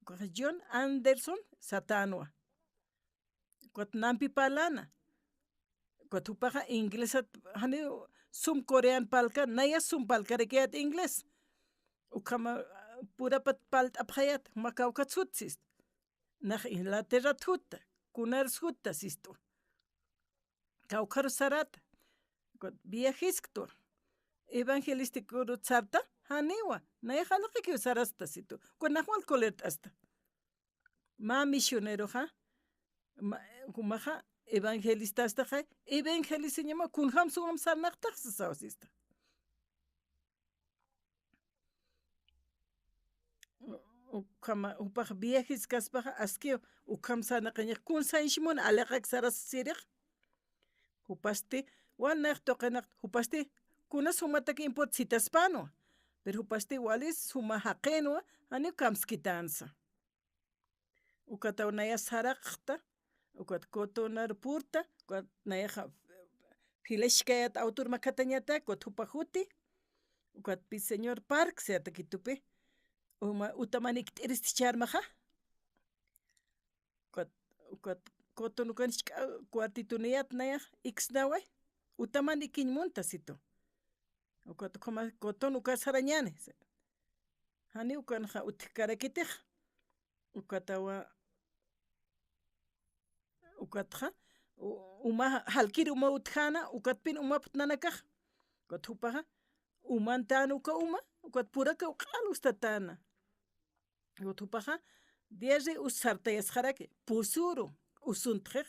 ukaqa John Anderson Satanwa ukat nampi palana Cuatupaja inglés hani sum corean palka naya sum palka rekiat inglés. Ukama pura pat palt abhayat makauka tsutsis. Nach Inglaterra tuta kunar suta sisto. Kaukar sarata. Viajisktor. Evangelístico rutsarta haniwa naya halaqi sarasta situ. Kunahwal kolert hasta. Ma misionero ha kumaha evangelista hasta ha evangelista llama kunham sumam sarnaqtaq sawsista. Ukama upah viajes kaspaja askio ukam sanaqaña kun sanshimon alaqak saras siriq upasti wanaq toqanaq upasti kuna sumataki import sitaspano pero upasti walis suma haqenwa ani kamskitansa ukata unaya saraqta ukat kotonar purta ukat nayaja fileshkayat autor makatañata ukat upajuti ukat pi señor park seata kitupi uma utamanik t'irischarmaja ukat koton ukanchik cuartituniyat nayaj ixnawa utamani kinmunta sito ukat koma koton ukasarañani hani ukanja utkarakitij ukatawa ukatja uma halkir uma utjana ukatpin umapat nanakaj ukat upaja umantana uka uma ukat puraka uqalustatana utupaja diarri usartayasjaraki pusuru usuntjej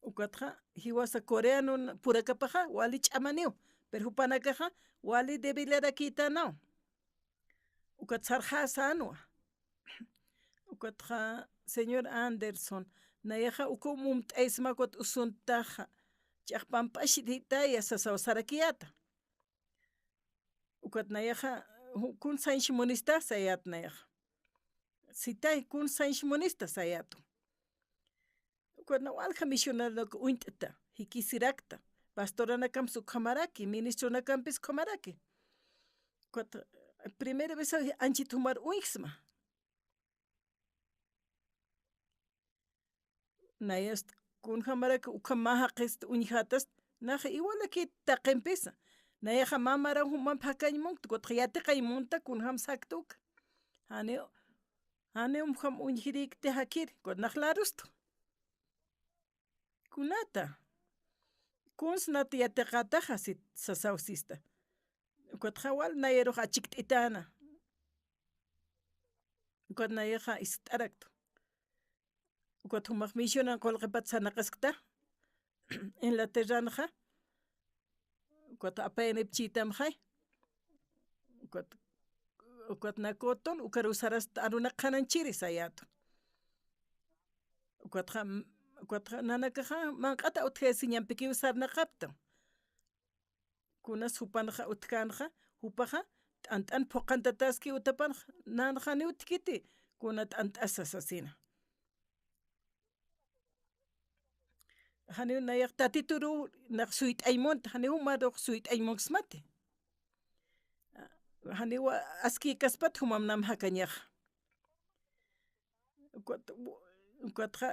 ukatja hiwasa coreano purakapaja wali ch'amaniw pero hupanakaja wali debilarakitanaw ukat sarjasanwa ukatja señor Anderson nayaja ukumum t'aysmakot usuntaja ch'aqpanp'ashititaya sasawa sarakiyata ukat nayaja kun sanshmonista sayat nayaja sitay kun sanshmonista sayato ukatna walja misionero uint'ata hikisirakta pastoranakampis ukhamaraki ministronakampis khamaraki ukat primera vez anchit humar uiksma nayast kun hamaraki ukhamahaqist uñhatas naja igualaki taqempisa nayaja mamara human phakañmunta kutqa yatiqaymunta kunham saktuka hani ham uñhirikti hakiri najlarusto kunata kunsnata yatiqataja sasawsista ukatqa wal nayaruj achikt'itana ukat nayaja ist'araktu ukat humaq misionan qullqipata sanaqaskta en la terranaja ukat apayanip chitamjay ukat nakoton ukar usarasta arunaqananchiri sayato ukatqa nanakaja manq'ata utqaysi ñanpiki usarnaqapta kunas hupanaja utkanaja hupaja t'ant'an phuqantataski utapanaja nanajani utkiti kuna t'ant'asas asina hani nayaq tatituru naq suyt'aymunta hani humaruq suyt'aymunsmati hani aski kaspata humamnam hakañaja ukatqa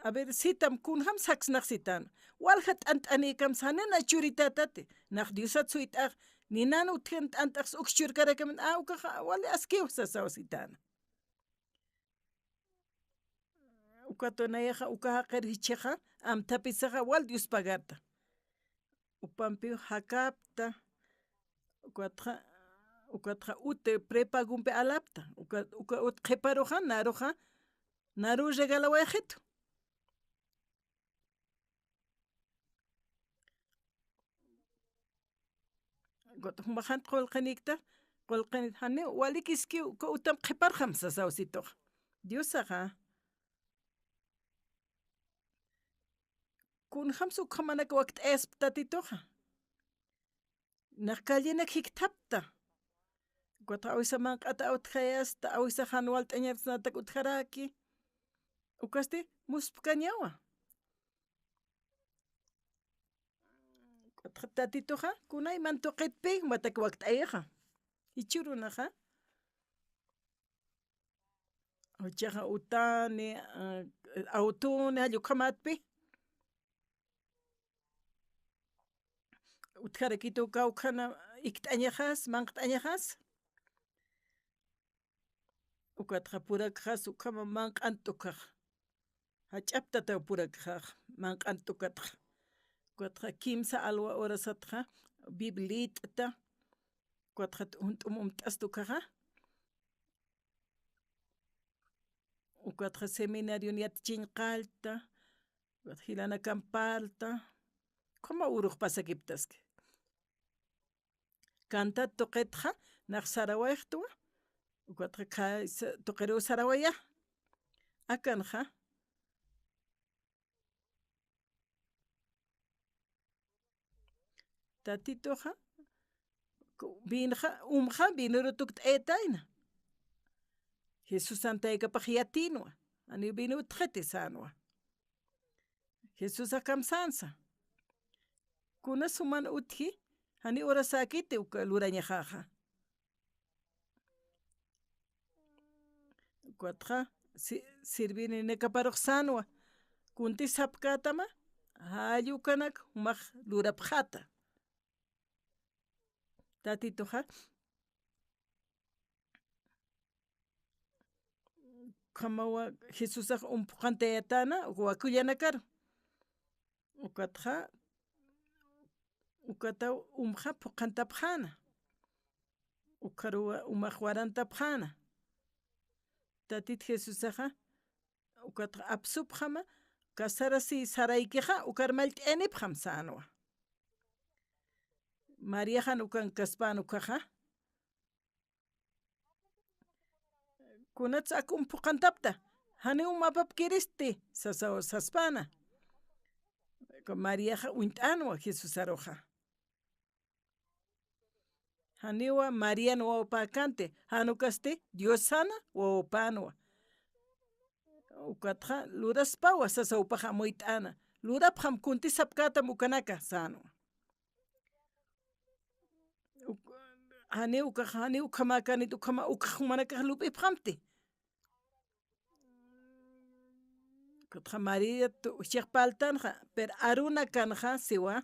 a ver sitam kunham saksnaq sitana walja t'ant'anikams hanina churitatati naq diosat suyt'aq ninana utqan t'ant'aqs ukschurkarakaman ukaja wali askiw sasawa sitana ukato nayaja ukaja qhirichaja amtapisaja wal Dios pagarta upampi hakapta ukatqa ute prepagumpi alapta uka ut qhiparuja naru regalawayjitu majan qolqanikta qolqanit hani walikiski uka utam qhiparjam sasawsituqa Diosaqa kunhamsa ukhamanaka wak t'espa tatituqa naq kallinak hiktapta ukata awisa manq'ata utqayasta awisa janual t'añarsnataka utjaraki ukasti musp'kañawa tatituqa kunayman tuqitpi mataka wak t'ayaqa ichurunaqa uchaqa utani autoni allqu qamatpi utqarakitu kawkhana ikt'añajas manqt'añajas ukatqa purakjas ukhama manq'an t'ukaq hach'aptata purakaq manq'an t'ukatqa ukatqa kimsa alwa horasatqa biblit'ta ukatqa hunt'umun t'astu kaqa ukatqa seminario yatachinqalta hilana kampalta como uruq pasakiptaska kanta tuqetqa naq Sarawayqtawa ukatqa kay tuqiru Sarawaya akanja tatitoqa vinja umja vinurutuk t'etayna Jesus santaykapaq yatinwa ani vinu tqeti sanwa Jesus akamsansa kuna suman utji hani urasakiti uka lurañajaja ukatqa sirvini nekaparuq sanwa kunti sapkatama hallu kanak umaq lurapqata tatitoqa kamawa Jesusaqa umpuqantayatana wakullana karan ukatqa ukata umqa puqantapqana ukaruwa umaq warantapqana tatit Jesusaqa ukatqa apsupqama kasarasi saraykiqa ukar mallt'enipqam sanwa Mariaqa ukan kaspanu kaqa kunatz akun puqantapta hani umapap kiristi saspana Mariaqa uint'anwa Jesus aruqa haniwa Mariana wawapakante hanukasti Dios sana wawapanwa ukatqa luraspawa sasawpaqa hamuyt'ana lurapqam kunti sapkatam ukanaka sanwa hani ukama kanit ukama ukaq manakaq lup'ipqamti kutqa María uchiqpaltanja pero aruna kanja siwa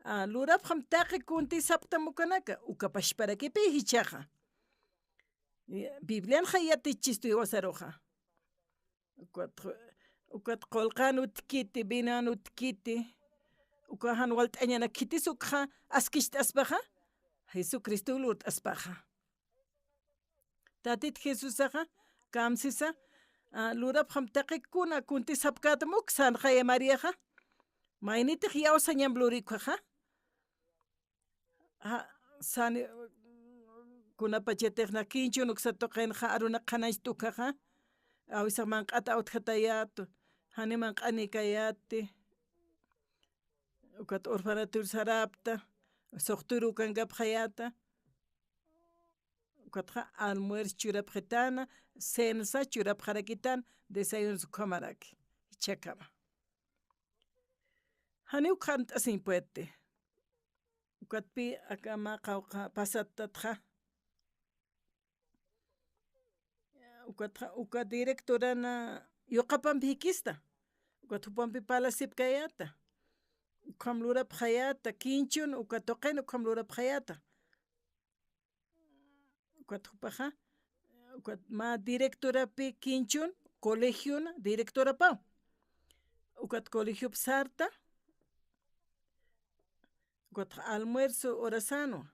lurapqam taqi kunti saptam ukanaka ukapashparakipi hichaqa Biblianqa yatichistuy wasaruqa ukat qolqan utkiti binan utkiti ukajan walt'añana kitis ukqa askishta aspaqa Jesucristo lut aspaqa tatit Jesusaqa kamsisa lurapqam taqikuna kunti sapkatam uksanqaya Mariaqa maynitaq yawsa ñan lurikuqa sani kunapachatiqna kinchun uksatuqinqa aruna qanach tukaqa awisaq manq'ata awtqatayatu haniman q'ani kayati ukata orfanatorio sarapta suqturu kankapqayata ukatqa almuerzo churapqitana censa churapqarakitana desayuno suqhamaraki chakama hani uqan t'asin puete ukatpi akama qawqa pasatatqa ukatqa uka directorana yuqapanpi hikista ukata hupanpi palasip kayata uqham lurapqayata kinchun uka tuqina uqham lurapqayata ukata hupaqa ukat ma directorapi kinchun colegiona directorapawan ukat colegiopi sarta ukatqa almuerzo horasano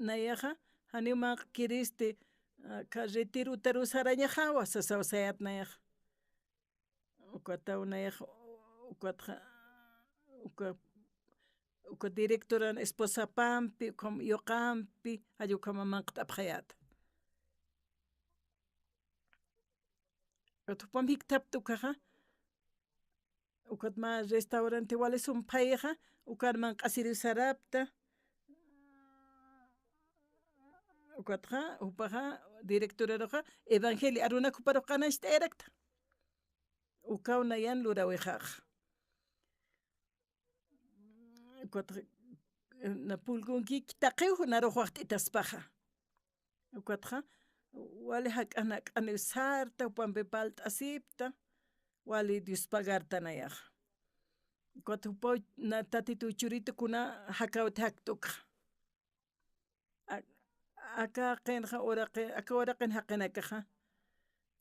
nayaqa haniman kiristi carretiruta rusarañajawa sasawasayat nayaqa ukatawa nayaqa ukatqa uka directora esposapanpi yoqanpi allukama manqt'apqayata utupanpi taptukaqa ukatma restaurante wale sumpayqa ukarman q'asiri sarapta ukatqa upaqa directoraruqa evangelio arunakuparuq qanachta erakta ukawna yan lurawiqaqa ukatqa na pulkunkiki taqiw naruq waqt'itaspaqa ukatqa wale hak'ana k'ani sarta upanpi palt'asipta wali Dios pagartanayaq kutupo na tatitu churito kuna hakawt haktuk aka qenqa ora qen haqinakaqa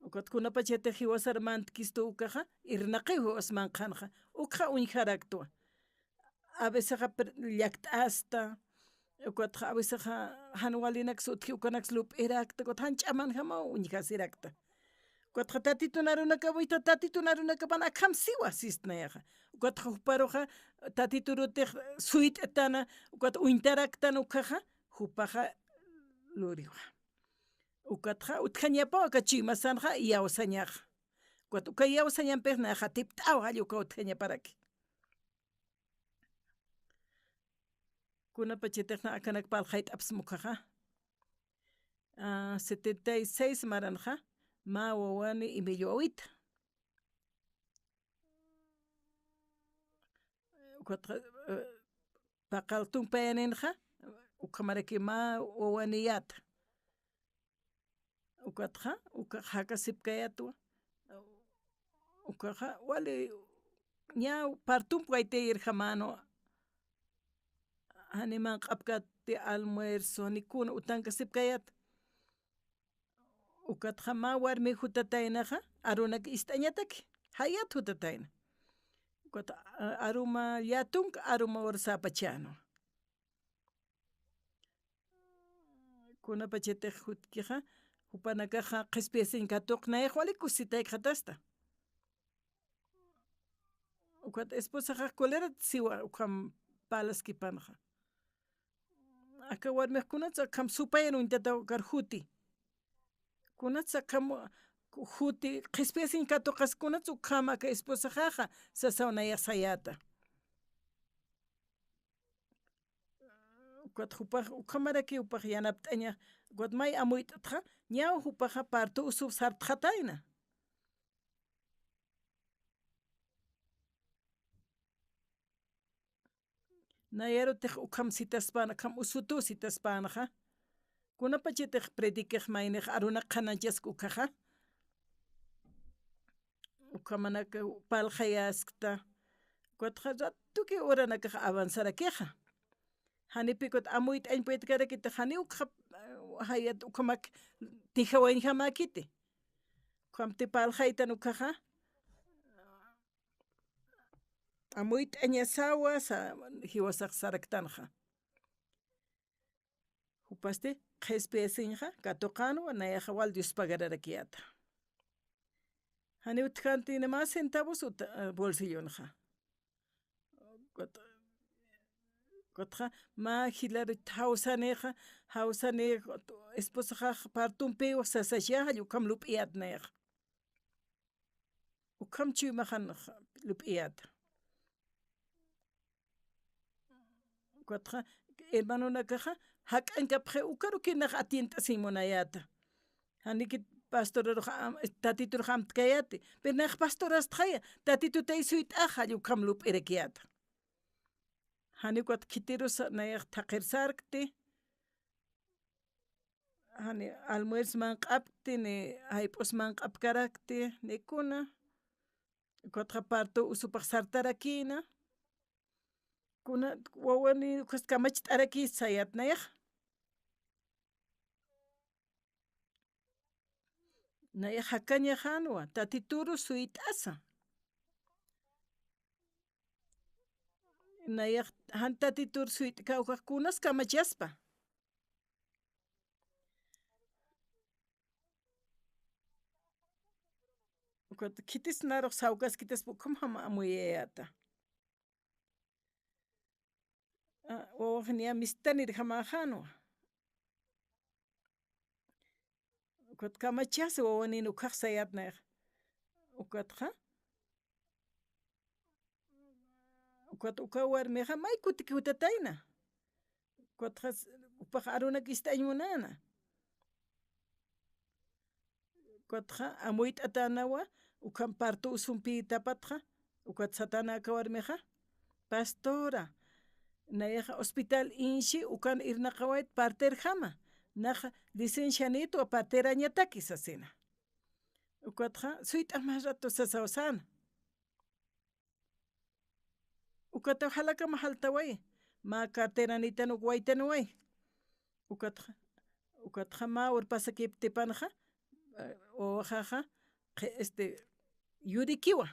ukot kuna pachete hiwasar mantikisto ukaqa irnaqi huwasman qanqa ukqa uñharaktua a veces llaqt'asta ukotqa a veces hanwalinaqa sutqi ukanaqa lup'irakta ukot hanch'aman hama uñhasirakta ukotqa tatituna runaka wita tatituna runaka mana qham siwa sisnayaqa ukotqa huparuqa tatitu rutiq suyt'atana ukot uñtaraktana ukaqa hupaqa luriwa ukatqa utqañapaqa chimasanqa yawsañaqa ukot uka yawsañanpiq na hatipt'aw halluqa utqañaparaki kunapa chaytiqna akanak palqayt'apas muqaqa 76 maranqa ma wawani Emilio Wawita ukatqa paqal tumpayaninqa uqamaraki ma wawani yata ukatqa uka haka sipkayatwa ukaqa wali ña partunpi waytayirqa mano haniman q'apkati almuerzo nikuna utanka sipkayata ukatqa ma warmi hutataynaqa arunaka ist'añataki hayata hutatayna ukata aruma yatunka aruma orsapachano kunapa chaytiq hutkiqa hupanakaqa qhispiyasqa tuqnayaq wali kusitayqa hatasta ukata esposaqa colerata siwa ukam palaskipanaqa aka warmiqkunacha qam supayan uñtata karhuti kunacha qam huti qhispiyasqa katuqaskunacha uqhama aka esposaqaqa sasawanayaq sayata ukata hupaq uqhamaraki upaq yanapt'aña ukata may amuyt'atqa ñawi hupaqa partu usub sarta qatayna nayarutiq uqham sitaspana qham usutu sitaspanaqa kunapa chaytiq predikiq mayniq aruna qhananchasqa uqaqa uqhamanaka palqayasqta ukataqa ratuki uranakaqa avanzarakiqa hanipi kuta amuyta añpuyta karakita hani uqhap hayata uqhamak tijawaynhamakiti qhamti palqayta uqaqa amuyta añasawa hiwasaq saraktanqa upasti qhispiyasqa katuqanuwa nayaqa wal Dios pagararakyata hani utqanti nima centavos uta bolsillonqa kutqa ma hilarita hawsani esposaqa partunpiwan sasasha uqham lup'iyata nayaqa uqham chiwimaqanaqa lup'iyata ukatqa hermanunakaqa hak'ankapaq ukarukinaqa atienta simunayata haniki pastoraruqa tatituruqa amtkayati pero naq pastorastaqaya tatituta suyt'aq uqham lup'irakyata hani ukata kitirusa nayaq thaqirsarqti hani almuerzoman q'apti ni hayp'usman q'apkarakti nikuna ukatqa partu usupaq sartarakina kuna wawani kamachita t'araki sayata nayaq nayaq hakaña hanuwa tatituru suyt'asa nayaq han tatituru suyta kawqaqkunas kamachaspa ukata kitis naruq sawkaskitas uqham hama amuyayata wawaq ña misita nirqaman hanuwa ukata kamachasi wawanina ukaq sayata nayaq ukataqa ukata uka warmiqa may kutiki hutatayna ukataqa upaq arunaka ist'aña munana ukataqa amuyt'atanawa uqham partu usunpi tapatqa ukata satanaka warmiqa pastora nayaqa hospital inshi ukana irnaqa wayta parterqama naqa licencianito parterañataki sasina ukataqa suyt'aq mas rato sasawasana ukata halaka mahaltaway ma carteranita nuk waytanuway ukatja ma urpasakiptipanja oaxaja yurikiwa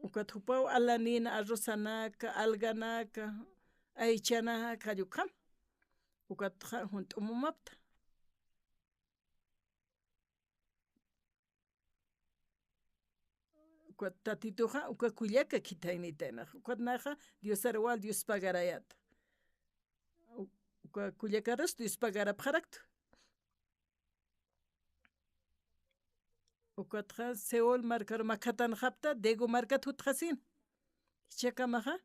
ukatjupaw alanina arrosanaka alganaka aychanaka allukam ukatja junt'umumapta tatituja uka kuyaka kitaynitaynaj ukatnaja Dios arawal Dios pagarayata uka kuyakaras Dios pagarapjaraktu ukatja Seol marcar makatanjapta Dego markata jutjasin chakamaja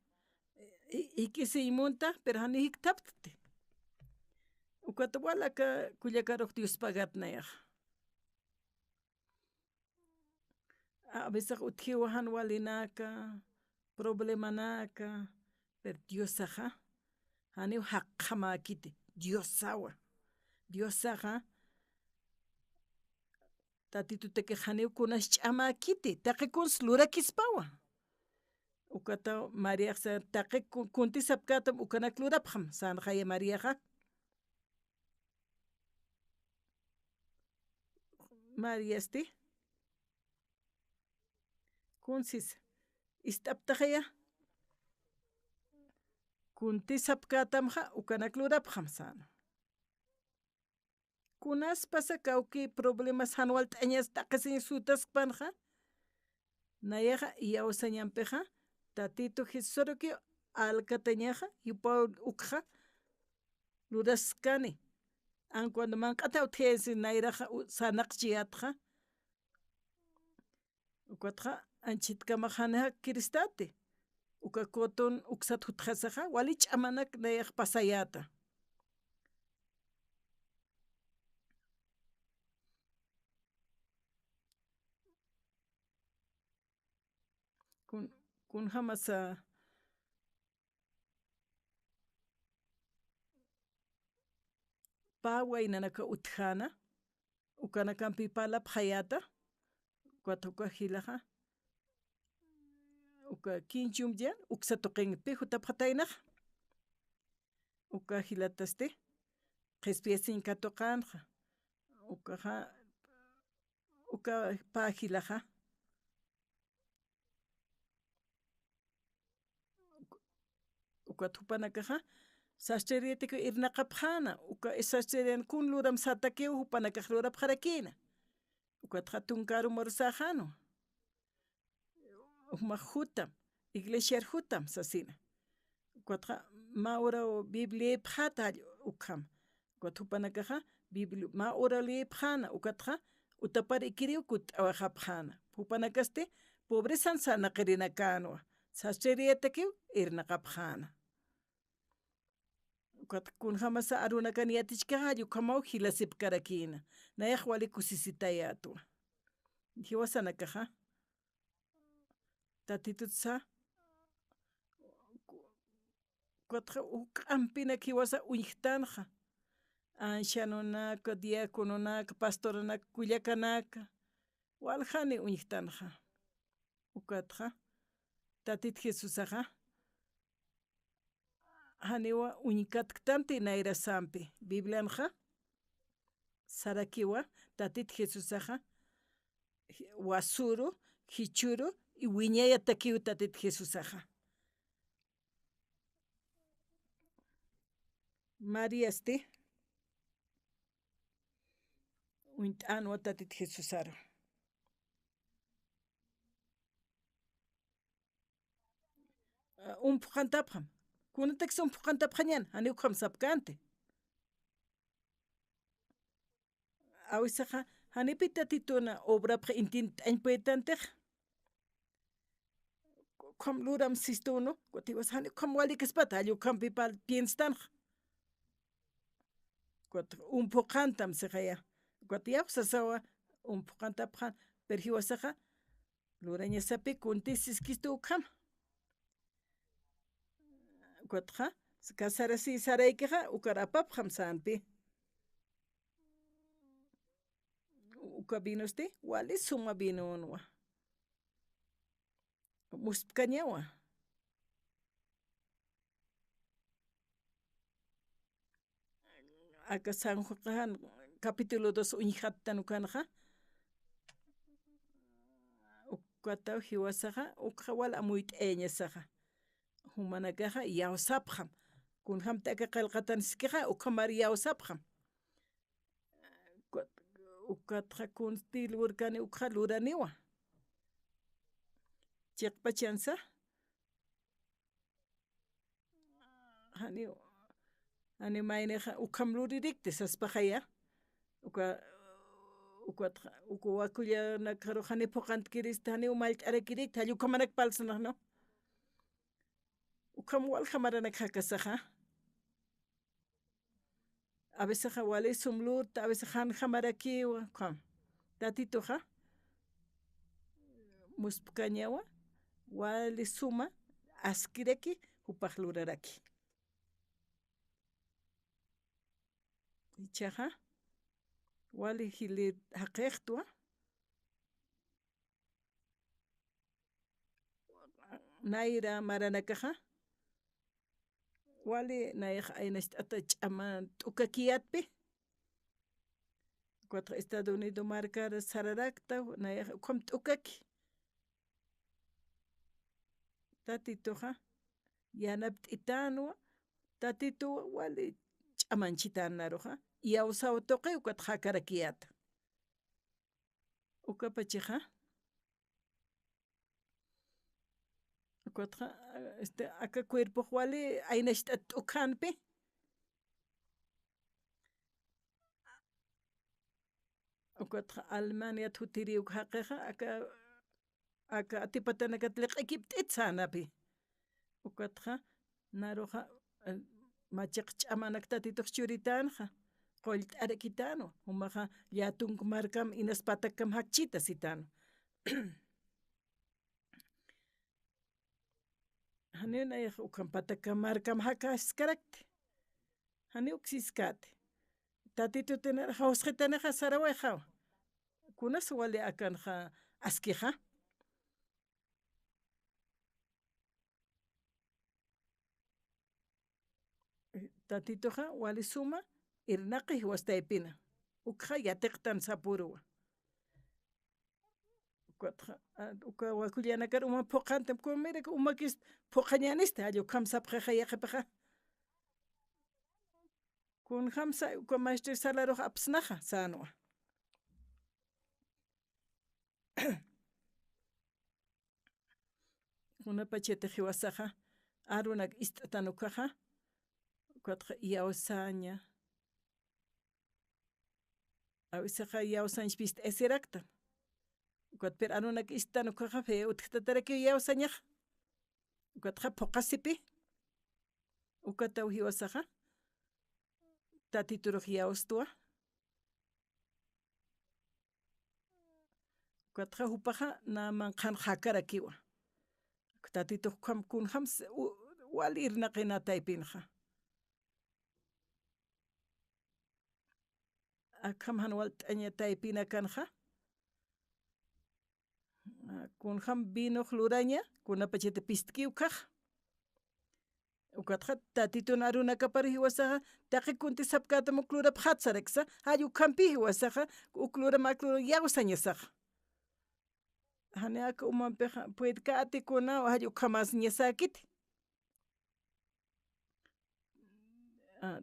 ik'isiymunta pero hani hiktapti ukata walaka kuyakaruj Dios pagatnayaj a veces utjiwajan walinaka problemanaka pero Diosaja hani haqqamakiti Diosawa Diosaja tatituteki hani kunash ch'amakiti taqi kunas lurakispawan ukata Mariaqa taqi kunti sapkatam ukanak lurapjam Sanjaya Mariaja Mariasti kunsis istaptajaya kunti sapkatamja ukanak lurapjam sana kunas pasa kawki problemas janual t'añas taqasiña sutaspanja nayaja yawsañanpija tatito Jesus soroki alkatañaja yupaw ukja luraskani cuando mank'ata utjiyasin nayraja sanaqchiyatja ukatja anchitkamaja kiristate uka cotton uksata jutjasaja wali ch'amanak nayaj pasayata kun hamasa paway nanaka utjana ukanakampi palap hayata cuatro hilaja uka kinchumdian uksa tuqinpi jutapjataynaj uka hilataste qespiasinka tuqanja ukaja uka pajilaja ukatjupanakaja sasterietiko irnaqapjana uka sasterian kun luram satakiw jupanakaj lurapjarakina ukatja tunkaru morsajano ukmaq jutam iglesia jutam sasina ukatja ma ora bibliapjata ukjam ukatjupanakaja biblia ma ora liapjana ukatja utapar ikiriw kut'awajapjana jupanakaste pobresan sanaqirinakanwa sasterietakiw irnaqapjana kun jamasa arunakani yatichkaja allukamaw hilasipkarakina nayaj wali kusisitayatwa hiwasanakaja tatitusa cuatro uk'ampina hiwasa uñiktanja anshanunaka diaconunaka pastoranaka kullakanaka waljani uñiktanja ukatja tatita Jesusaja haniwa uñikatkanti nayrasampi Biblianja sarakiwa tatita Jesusaja wasuru hichuru y wiñaya takiw tatita Jesusaja Mariasti uñt'anwa tatita Jesusaro umpuqantapjam kunatakas umpuqantapjañan hani uqam sapkanti a veces hanipi tatituna obrapja intinta t'añpaytantej uqam luram sistuno kutiwas hani uqam walikaspata allukhampi pienstanja kutin umpuqantam siqaya kutin yawsasawa umpuqantapjan pero hiwasaqa lurañasapi kunti siskistu uqhama kutija kasarasi saraykiqa ukarapapjam sanpi uka vinuste wali suma vinuwan muspkañawa aka San Juan capítulo 2 uñijata nukanaja ukata hiwasaja ukjawal amuyt eñasaja humanakaja yawsapjam kunjam taka qalqataniskeja ukhamar yawsapjam ukatja kuntilurkani ukjaluraniwa chiqpachansa hani mayneja ukhamluririkti saspajaya uka wakullanakaru hani puqantkirista hani umalt'arakirikta allukamanak palsanajno ukam waljamaranaka kasaja a veces wali sumlurta a veces han jamarakiwa qam tatitoja muspkañawa wali suma askiraki upajluraraki ichaja wali hilir haqiqtwa nayra maranakaja wali nayaj aynasht'ata ch'aman t'ukakiyatpi cuatro Estados Unidos marcar sararakta nayaj ukham t'ukaki tatitoja yanap t'itanuwa tatituwa wali ch'amanchitanaruja yawsawa tuqi ukata jakarakiyata ukapachiqa ukatqa aka cuerpo wali aynasht'ata t'ukanpi ukatqa Alemania hutiriw haqiqa aka atipatanaka liq'ikip t'itsanapi ukatqa naruja machiq ch'amanak tatituq churitanja qollt'arakitanu umaja llatunk markam inaspataka hakchita sitanu hani nayaj ukan pataka markam hakashkarakti hani uksiskati tatitutinara hawsqitanaja Saraway hawa kunas wali akanja askija tatitoja wali suma irnaqi wastaypina ukja yatiqtan sapuruwa uka wakullanakar uma phuqanta mira umakis phuqañanista allu kamsapjaqa yaqapaja kun hamsa uka maestro salaruja apsnaja sanuwa kunapachita hiwasaja arunak ist'atanukaja ukatqa yawsaña a veces yawsanchis esirakta ukat per arunak istanukaja fe utktataraki yawsañaj ukatqa phuqasipi ukataw hiwasaja tatituruj yawstuwa ukatqa upaja naman qan hakarakiwa tatituj qam kunjam wali irnaqinataypinja akam hanwal t'añataypina kanja kunjam vino luraña kunapachita pistkiw kaj ukatqa tatituna arunakapar hiwasaja taqi kunti sapkata uklurap hatsareksa allu kampi hiwasaja uklura maklura yawsañasaja hani aka umanpiqa puede katikuna allu kamas ñasakiti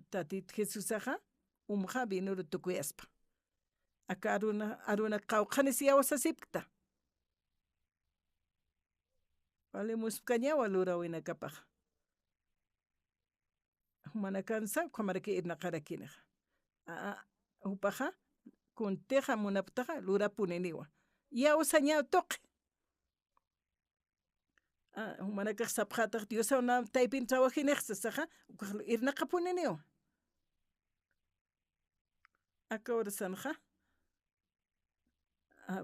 tatito Jesusaja umja vinuru tukuyaspa aka aruna qawqanis yawsasipta wali muspkañawa lurawinakapaj mana kansa qamariki irnaqarakinaja upaja kunteja munaptaja lurapuniniwa yawsaña tuqi humanakaq sapjataq Dioswan taypin trabajiniqsasaja ukaq irnaqapuniniwa aka urasanja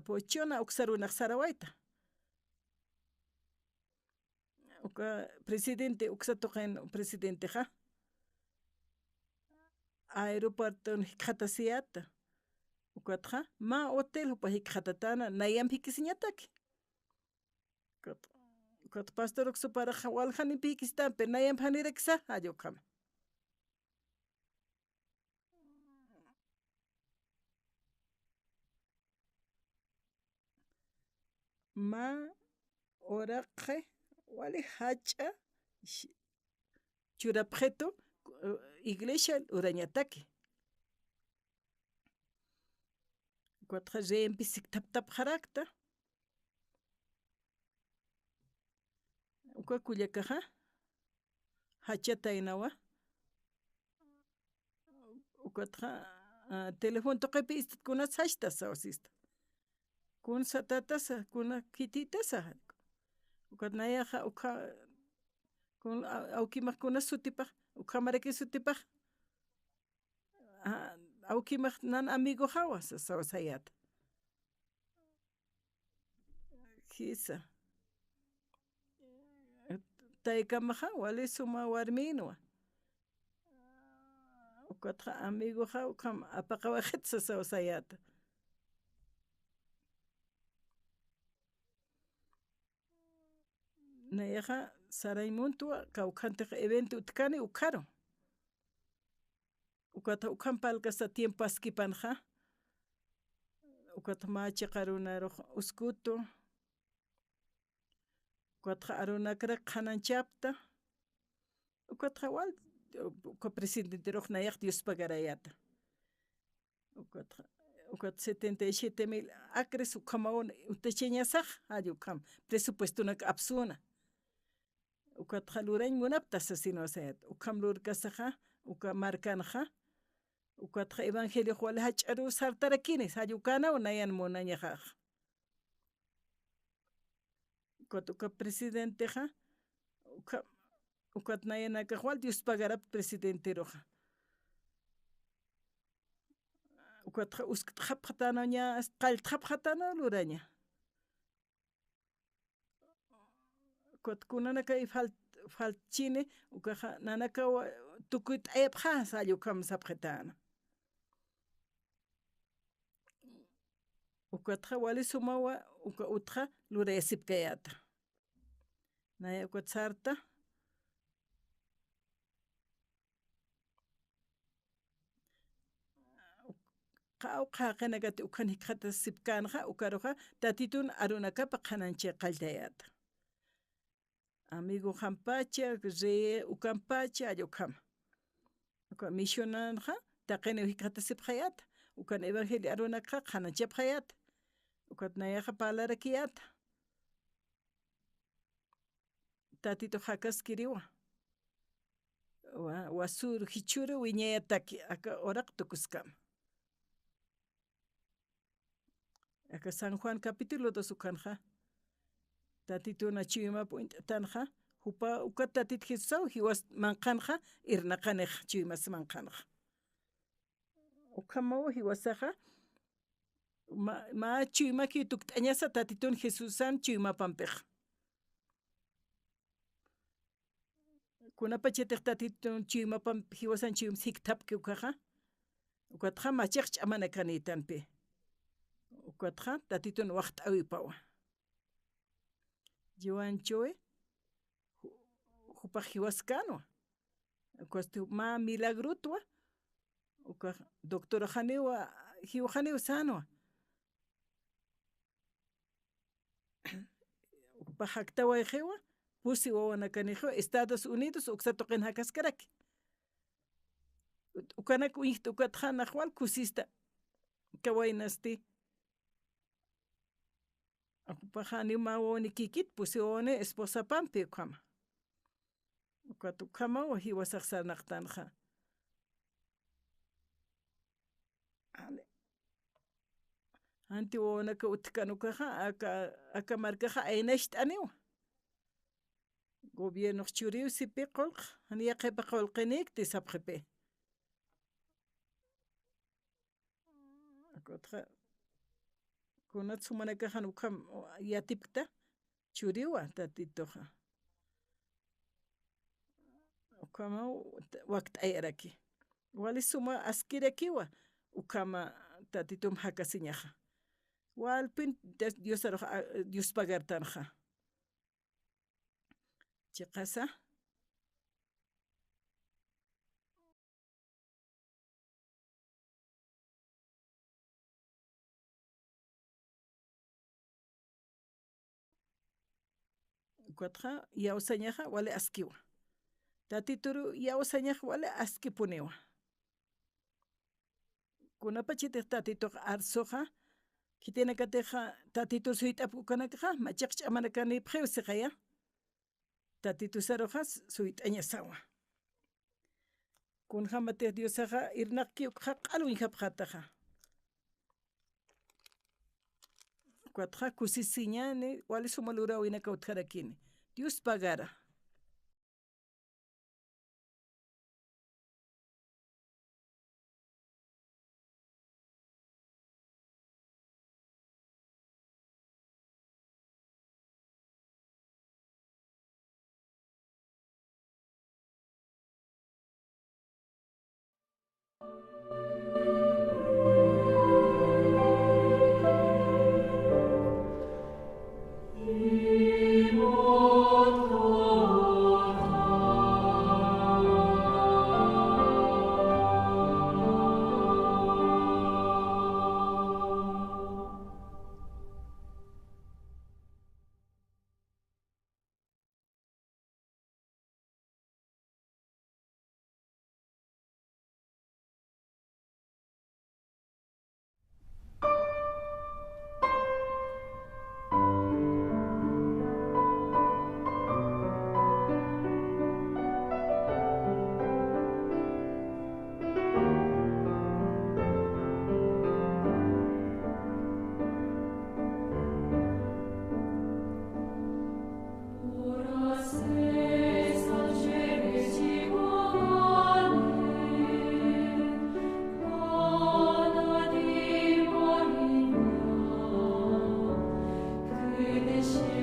pochona uksarunaq Sarawayta uka presidente uksatuqen presidenteja aeropuerto hikqatasiyata ukatqa ma hotel upa hikqatatana nayan pikisiñataki ukat pastor uksupara waljani pikistampe nayan haniriksa allu kama ma oraqe wali hacha churapjeto iglesia urañataki cuatro rempisik tap harakta uka kullakaja hachata inawa ukatja teléfono toqepi kuna sashta sawsista kun satatasa kuna kititasa ukatnayaja uka kun awkimakkuna sutipaj ukamariki sutipaj awkimak nana amigo jawa sawsayata kisa taykamaja wali sumak warminwan ukatja amigoja ukam apaqawajitsa sawsayata nayaja saraymuntua kawjantik evento utkani ukaron ukata ukan palkasa tiempo askipanja ukata machi qarunaruk uskutu ukata arunakraq qananchapta ukata uka presidenterok nayak Diospa garayata ukata 77,000 acres ukamawan utachañasaq allukam presupuestonaka apsuna ukata lurañ munapta asasinosayata ukam lurkasaja uka markanaja ukata evangelio wali hach'aru sartarakini sallukanawan nayan munañaja uka presidenteja ukata nayanakaq wali Diospa garapta presidenteroja ukata uskata hapqatana ña qallta hapqatana luraña ukata kunana kay faltachini ukaja nanaka tukuy t'ayapja sallukama sapqitana ukataja wali sumawa uka utja luraya sipkayata naya ukata sarta jawqa qinakati ukanijata sipkanaja ukaruja tatituna arunakapa qananchik qalltayata amigo jampacha ukanpacha allukama uka misionanja taqini uykata sipjayata ukan evangelio arunaka qananchapjayata ukata nayaja parlarakiyata tatito jakaskiriwan wasuru hichuru wiñayataki aka oraq tukuskama aka San Juan capítulo 2 ukanja tatituna chiwimapa tanja uka tatito Jesusawan hiwas manqanja irnaqanej chiwimas manqanej ukamawan hiwasaja ma chiwimaki tukuy t'añasa tatituna Jesusan chiwimapanpiqa kunapa chaytik tatitun chiwimapanpi hiwasan chiwimas jiktapki ukaja ukataja machiq ch'amana kanitanpi ukataja tatituna waqta awipawan Lliwanchowe upak hiwaskawan ma milagrutua uka doctora janiwa jiwa janiwa sanuwa upak jaktawa jiwa pusi wawakuna kanijiwa Estados Unidos uksata tukuy jakaskaraki ukanaka wiñajta ukataja najuwal kusista kawaynasti upak janiwa wawani kikita pusi wawani esposapanpi ukama ukata ukamawan hiwasaq sarnaqtanja antigua wawanaka utkanukaja aka markaja Aynash t'aniwan gobierno churiwsipi qullqa yaqipi qullqinikti sapqipi ukataja kunata sumanakaja ukam yatipikta churiwa tatitoja ukamawan wakta ayaraki wali sumak askirakiwan ukama tatitun jakasiñaja walpin Diospa kartanja chaqasa Ukatqa yawsañaqa wale askiwa. Tatituru yawsañaqa wale askipuniwa. Kunapa chitiq tatituqa arsuqa kitina katiqa tatitu suyt'apukanakaqa machiqcha amanakanipaq hiwsiqaya. Tatitu saruqa suyt'añasawa. Kunhamatiq Diosaqa irnaqkiuqa q'alwin hapqataqa. Kuatqa kusisiñani wale sumalurawina kawtharakini. Dios pagara. Share